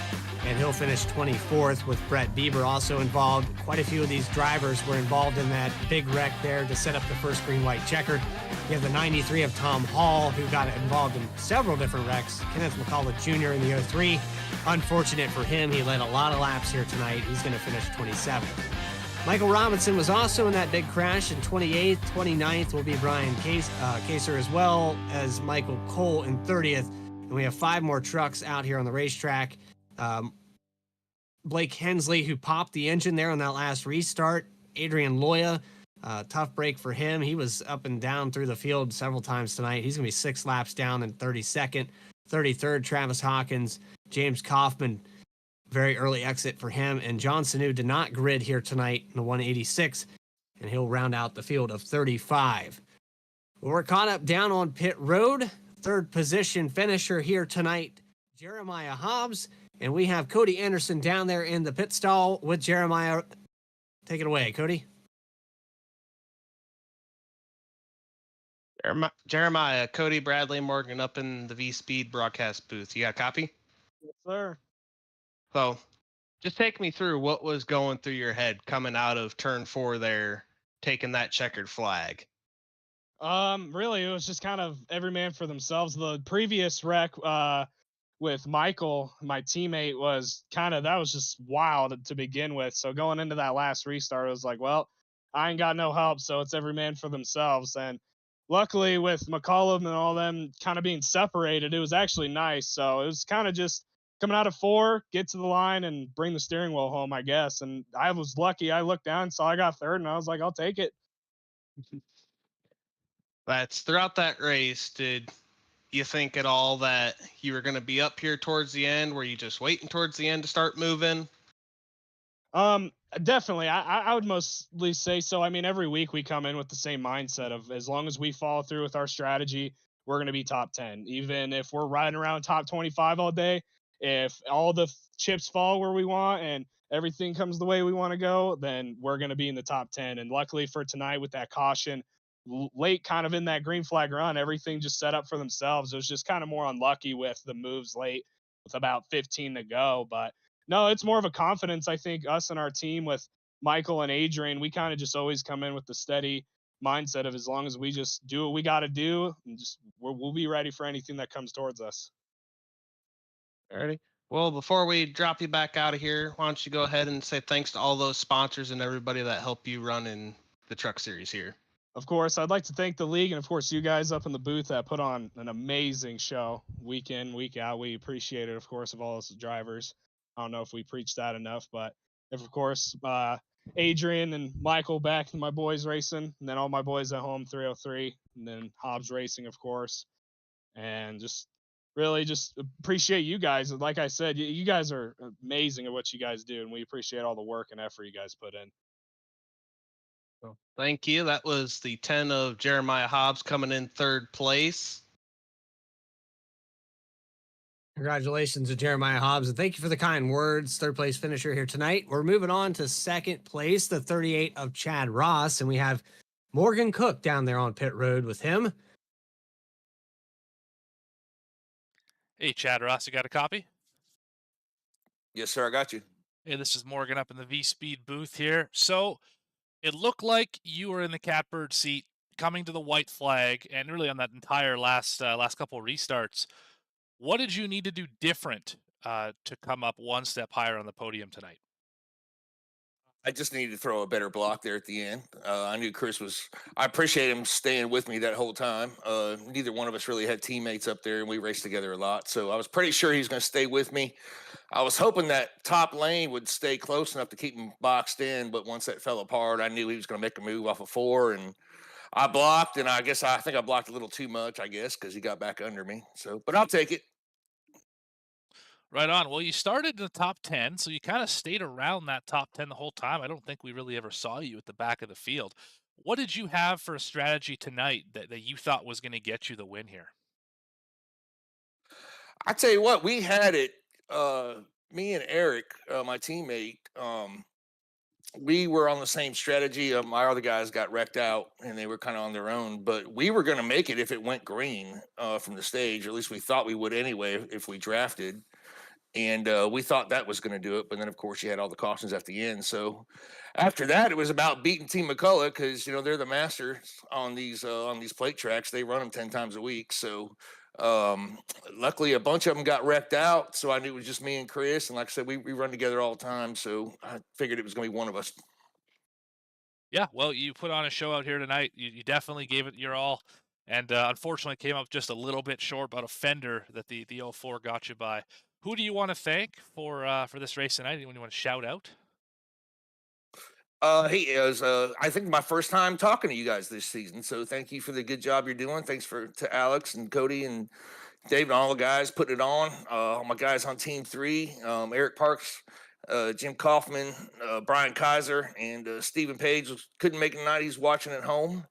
and he'll finish 24th with Brett Bieber also involved. Quite a few of these drivers were involved in that big wreck there to set up the first green-white checkered. You have the 93 of Tom Hall, who got involved in several different wrecks. Kenneth McCullough Jr. in the 03. Unfortunate for him, he led a lot of laps here tonight. He's going to finish 27th. Michael Robinson was also in that big crash in 28th. 29th will be Brian Kaser, as well as Michael Cole in 30th. And we have 5 more trucks out here on the racetrack. Blake Hensley, who popped the engine there on that last restart. Adrian Loya, tough break for him. He was up and down through the field several times tonight. He's going to be 6 laps down in 32nd. 33rd, Travis Hawkins. James Kaufman, very early exit for him. And John Sanu did not grid here tonight in the 186, and he'll round out the field of 35. We're caught up down on pit road. 3rd position finisher here tonight, Jeremiah Hobbs. And we have Cody Anderson down there in the pit stall with Jeremiah. Take it away, Cody. Jeremiah, Cody, Bradley, Morgan up in the V-Speed broadcast booth. You got a copy? Yes, sir. So just take me through what was going through your head coming out of turn 4 there, taking that checkered flag. Really, it was just kind of every man for themselves. The previous wreck with Michael, my teammate, was that was just wild to begin with. So going into that last restart, it was like, well, I ain't got no help, so it's every man for themselves. And luckily with McCollum and all them kind of being separated, it was actually nice. So it was kind of just coming out of 4, get to the line and bring the steering wheel home, I guess. And I was lucky. I looked down, saw I got 3rd, and I was like, I'll take it. That's throughout that race. Did you think at all that you were going to be up here towards the end? Were you just waiting towards the end to start moving? Definitely. I would mostly say so. I mean, every week we come in with the same mindset of as long as we follow through with our strategy, we're going to be top 10. Even if we're riding around top 25 all day, if all the chips fall where we want and everything comes the way we want to go, then we're going to be in the top 10. And luckily for tonight with that caution, late kind of in that green flag run, everything just set up for themselves. It was just kind of more unlucky with the moves late with about 15 to go. But no, it's more of a confidence. I think us and our team with Michael and Adrian, we kind of just always come in with the steady mindset of as long as we just do what we got to do, and just we'll be ready for anything that comes towards us. Alrighty. Well, before we drop you back out of here, why don't you go ahead and say thanks to all those sponsors and everybody that help you run in the truck series here. Of course, I'd like to thank the league and, of course, you guys up in the booth that put on an amazing show week in, week out. We appreciate it, of course, of all us drivers. I don't know if we preach that enough, but if, of course, Adrian and Michael back, and my boys racing, and then all my boys at home, 303, and then Hobbs Racing, of course. And just really just appreciate you guys. And like I said, you guys are amazing at what you guys do, and we appreciate all the work and effort you guys put in. So, thank you. That was the 10 of Jeremiah Hobbs coming in 3rd place. Congratulations to Jeremiah Hobbs, and thank you for the kind words. 3rd place finisher here tonight. We're moving on to 2nd place, the 38 of Chad Ross, and we have Morgan Cook down there on pit road with him. Hey, Chad Ross, you got a copy? Yes, sir. I got you. Hey, this is Morgan up in the V-Speed booth here. So it looked like you were in the catbird seat coming to the white flag and really on that entire last couple restarts. What did you need to do different to come up one step higher on the podium tonight? I just needed to throw a better block there at the end. I knew Chris was. I appreciate him staying with me that whole time. Neither one of us really had teammates up there, and we raced together a lot. So I was pretty sure he was going to stay with me. I was hoping that top lane would stay close enough to keep him boxed in, but once that fell apart, I knew he was going to make a move off of 4, and I blocked. And I think I blocked a little too much, because he got back under me. So, but I'll take it. Right on. Well, you started in the top 10, so you kind of stayed around that top 10 the whole time. I don't think we really ever saw you at the back of the field. What did you have for a strategy tonight that you thought was going to get you the win here? I tell you what, we had it. Me and Eric, my teammate, we were on the same strategy. My other guys got wrecked out and they were kind of on their own, but we were going to make it if it went green from the stage, or at least we thought we would anyway if we drafted. And we thought that was going to do it, but then of course you had all the cautions at the end. So after that, it was about beating Team McCullough because they're the masters on these plate tracks. They run them 10 times a week. So um, luckily, a bunch of them got wrecked out. So I knew it was just me and Chris. And like I said, we run together all the time. So I figured it was going to be one of us. Yeah, well, you put on a show out here tonight. You definitely gave it your all, and unfortunately came up just a little bit short, about a fender that the 04 got you by. Who do you want to thank for this race tonight? Anyone you want to shout out? Hey, it was I think my first time talking to you guys this season. So thank you for the good job you're doing. Thanks to Alex and Cody and Dave and all the guys putting it on. All my guys on Team 3, Eric Parks, Jim Kaufman, Brian Kaiser, and Stephen Page couldn't make it tonight. He's watching at home.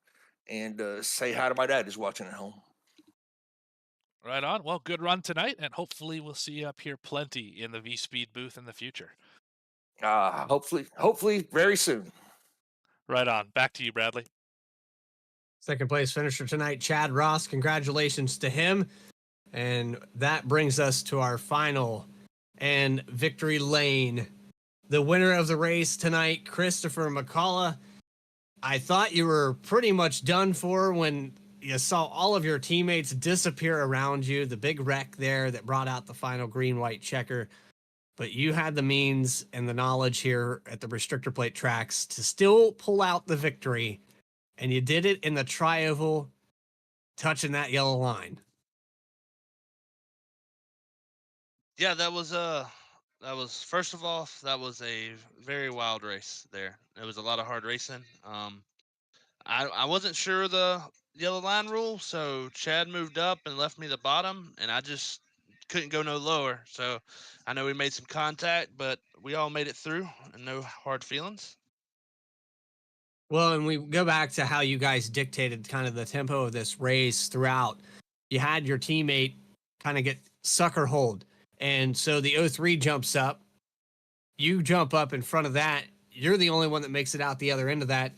And say hi to my dad who's watching at home. Right on. Well, good run tonight, and hopefully we'll see you up here plenty in the V Speed booth in the future. Hopefully very soon. Right on. Back to you, Bradley. Second place finisher tonight, Chad Ross. Congratulations to him. And that brings us to our final and victory lane. The winner of the race tonight, Christopher McCullough. I thought you were pretty much done for when you saw all of your teammates disappear around you. The big wreck there that brought out the final green-white checker. But you had the means and the knowledge here at the restrictor plate tracks to still pull out the victory. And you did it in the tri-oval, touching that yellow line. Yeah, that was first of all, that was a very wild race there. It was a lot of hard racing. I wasn't sure of the yellow line rule, so Chad moved up and left me the bottom, and I just couldn't go no lower. So I know we made some contact, but we all made it through and no hard feelings. Well, and we go back to how you guys dictated kind of the tempo of this race throughout. You had your teammate kind of get sucker hold. And so the 03 jumps up. You jump up in front of that. You're the only one that makes it out the other end of that.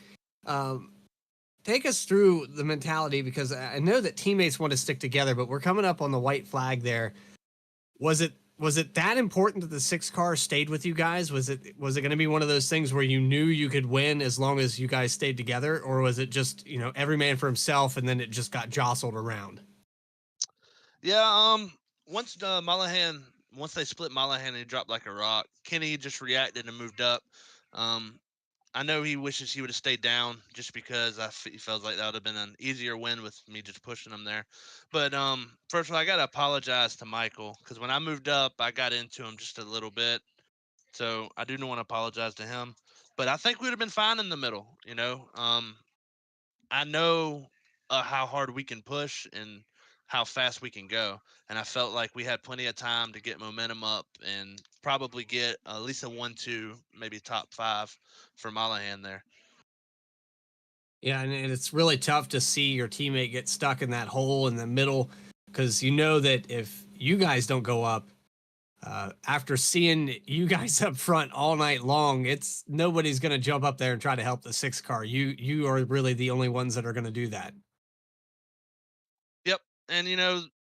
Take us through the mentality, because I know that teammates want to stick together, but we're coming up on the white flag there. Was it that important that the 6 car stayed with you guys? Was it going to be one of those things where you knew you could win as long as you guys stayed together, or was it just, every man for himself and then it just got jostled around? Yeah, once once they split Mullahan and he dropped like a rock, Kenny just reacted and moved up. Um, I know he wishes he would have stayed down just because he feels like that would have been an easier win with me just pushing him there. But first of all, I gotta apologize to Michael because when I moved up, I got into him just a little bit. So I do want to apologize to him. But I think we'd have been fine in the middle. I know how hard we can push and how fast we can go. And I felt like we had plenty of time to get momentum up and probably get at least a 1-2, maybe top 5 for Malahan there. Yeah, and it's really tough to see your teammate get stuck in that hole in the middle, because you know that if you guys don't go up, after seeing you guys up front all night long, it's nobody's going to jump up there and try to help the 6 car. You are really the only ones that are going to do that. Yep. And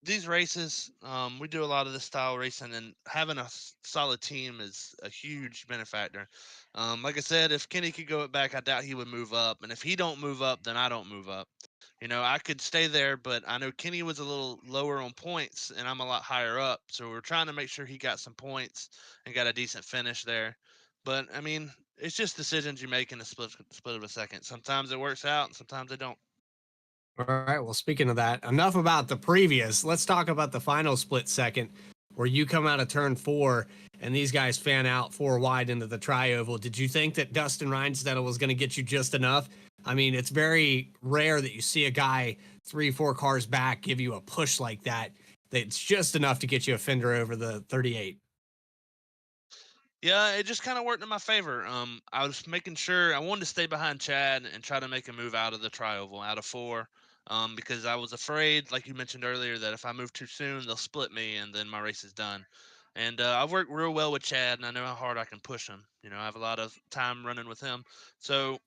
these races, we do a lot of this style racing, and having a solid team is a huge benefactor. Like I said, if Kenny could go it back, I doubt he would move up. And if he don't move up, then I don't move up. I could stay there, but I know Kenny was a little lower on points, and I'm a lot higher up. So we're trying to make sure he got some points and got a decent finish there. But I mean, it's just decisions you make in a split of a second. Sometimes it works out, and sometimes it don't. All right. Well, speaking of that, enough about the previous. Let's talk about the final split second, where you come out of turn 4 and these guys fan out 4 wide into the tri-oval. Did you think that Dustin Reinstedt was going to get you just enough? I mean, it's very rare that you see a guy 3-4 cars back give you a push like that. That's just enough to get you a fender over the 38. Yeah, it just kind of worked in my favor. I was making sure I wanted to stay behind Chad and try to make a move out of the tri-oval, out of 4, because I was afraid, like you mentioned earlier, that if I move too soon, they'll split me and then my race is done. And I work real well with Chad, and I know how hard I can push him. I have a lot of time running with him. So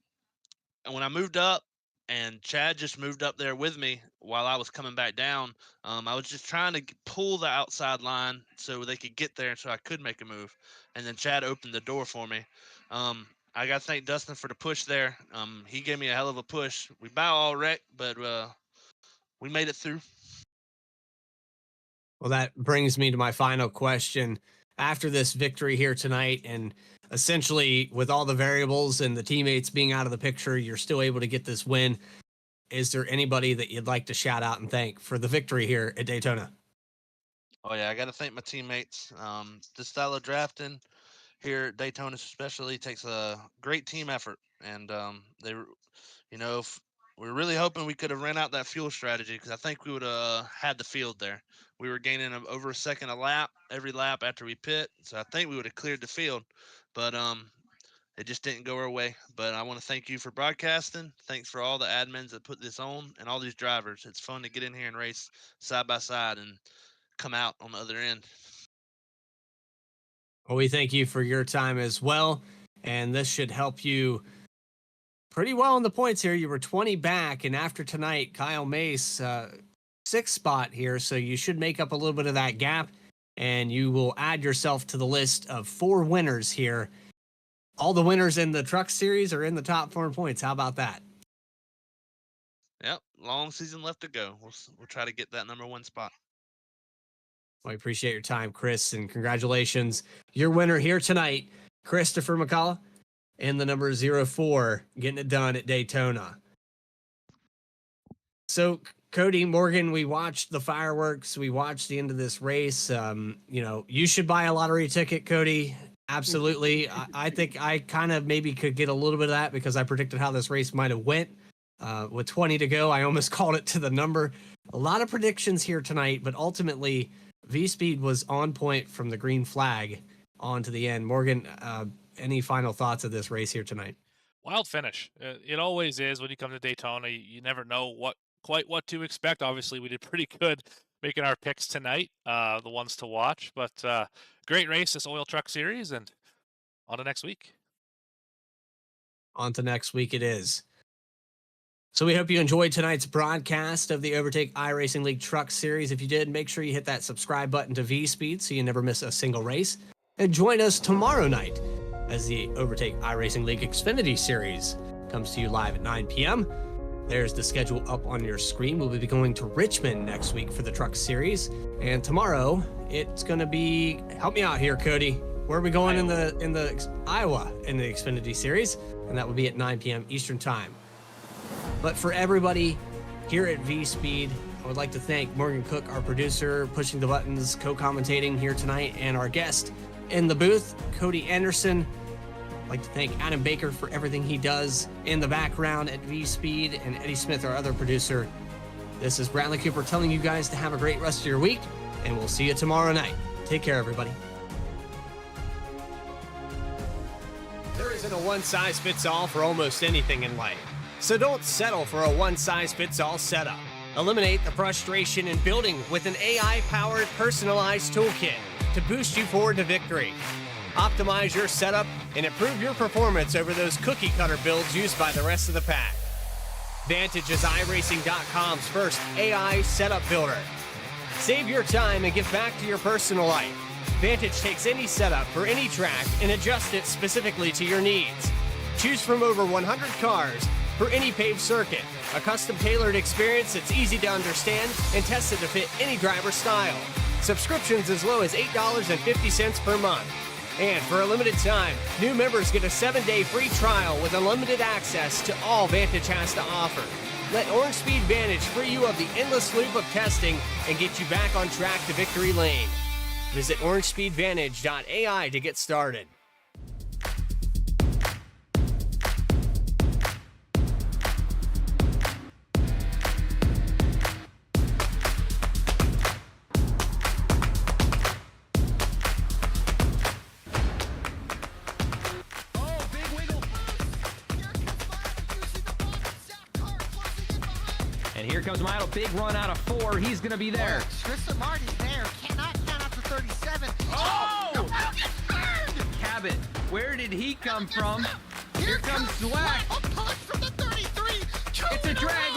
when I moved up, and Chad just moved up there with me while I was coming back down, I was just trying to pull the outside line so they could get there, and so I could make a move. And then Chad opened the door for me. I got to thank Dustin for the push there. He gave me a hell of a push. We about all wrecked, but we made it through. Well, that brings me to my final question. After this victory here tonight, and essentially with all the variables and the teammates being out of the picture, you're still able to get this win. Is there anybody that you'd like to shout out and thank for the victory here at Daytona? Oh, yeah, I got to thank my teammates. This style of drafting here at Daytona especially takes a great team effort. And we're really hoping we could have ran out that fuel strategy, because I think we would have had the field there. We were gaining over a second a lap every lap after we pit, so I think we would have cleared the field. But it just didn't go our way. But I want to thank you for broadcasting. Thanks for all the admins that put this on and all these drivers. It's fun to get in here and race side by side and come out on the other end. Well, we thank you for your time as well. And this should help you pretty well in the points here. You were 20 back, and after tonight, Kyle Mace, 6th spot here. So you should make up a little bit of that gap, and you will add yourself to the list of 4 winners here. All the winners in the truck series are in the top 4 points. How about that? Yep, long season left to go. We'll try to get that number 1 spot. Well, I appreciate your time, Chris, and congratulations. Your winner here tonight, Christopher McCullough, in the number 04, getting it done at Daytona. So, Cody, Morgan, we watched the fireworks. We watched the end of this race. You should buy a lottery ticket, Cody. Absolutely. I think I kind of maybe could get a little bit of that because I predicted how this race might have went. With 20 to go, I almost called it to the number. A lot of predictions here tonight, but ultimately V-Speed was on point from the green flag on to the end. Morgan, any final thoughts of this race here tonight? Wild finish. It always is when you come to Daytona. You never know quite what to expect. Obviously, we did pretty good making our picks tonight, the ones to watch. But great race, this OiL Truck Series, and on to next week. On to next week it is. So we hope you enjoyed tonight's broadcast of the Overtake iRacing League Truck Series. If you did, make sure you hit that subscribe button to V-Speed so you never miss a single race. And join us tomorrow night as the Overtake iRacing League Xfinity Series comes to you live at 9 p.m. There's the schedule up on your screen. We'll be going to Richmond next week for the Truck Series. And tomorrow, it's going to be... Help me out here, Cody. Where are we going in the Iowa in the Xfinity Series? And that will be at 9 p.m. Eastern Time. But for everybody here at V-Speed, I would like to thank Morgan Cook, our producer, pushing the buttons, co-commentating here tonight, and our guest in the booth, Cody Anderson. I'd like to thank Adam Baker for everything he does in the background at V-Speed, and Eddie Smith, our other producer. This is Bradley Cooper telling you guys to have a great rest of your week, and we'll see you tomorrow night. Take care, everybody. There isn't a one-size-fits-all for almost anything in life. So don't settle for a one-size-fits-all setup. Eliminate the frustration in building with an AI-powered personalized toolkit to boost you forward to victory. Optimize your setup and improve your performance over those cookie-cutter builds used by the rest of the pack. Vantage is iRacing.com's first AI setup builder. Save your time and give back to your personal life. Vantage takes any setup for any track and adjusts it specifically to your needs. Choose from over 100 cars for any paved circuit. A custom-tailored experience that's easy to understand and tested to fit any driver style. Subscriptions as low as $8.50 per month. And for a limited time, new members get a 7-day free trial with unlimited access to all Vantage has to offer. Let Orange Speed Vantage free you of the endless loop of testing and get you back on track to victory lane. Visit orangespeedvantage.ai to get started. Here comes Milo, big run out of 4. He's going to be there. Tristan Marty's there. Cannot count out to 37. Oh! Wow, gets burned! Cabot, where did he come from? Here Here comes Dweck. A push from the 33. It's a drag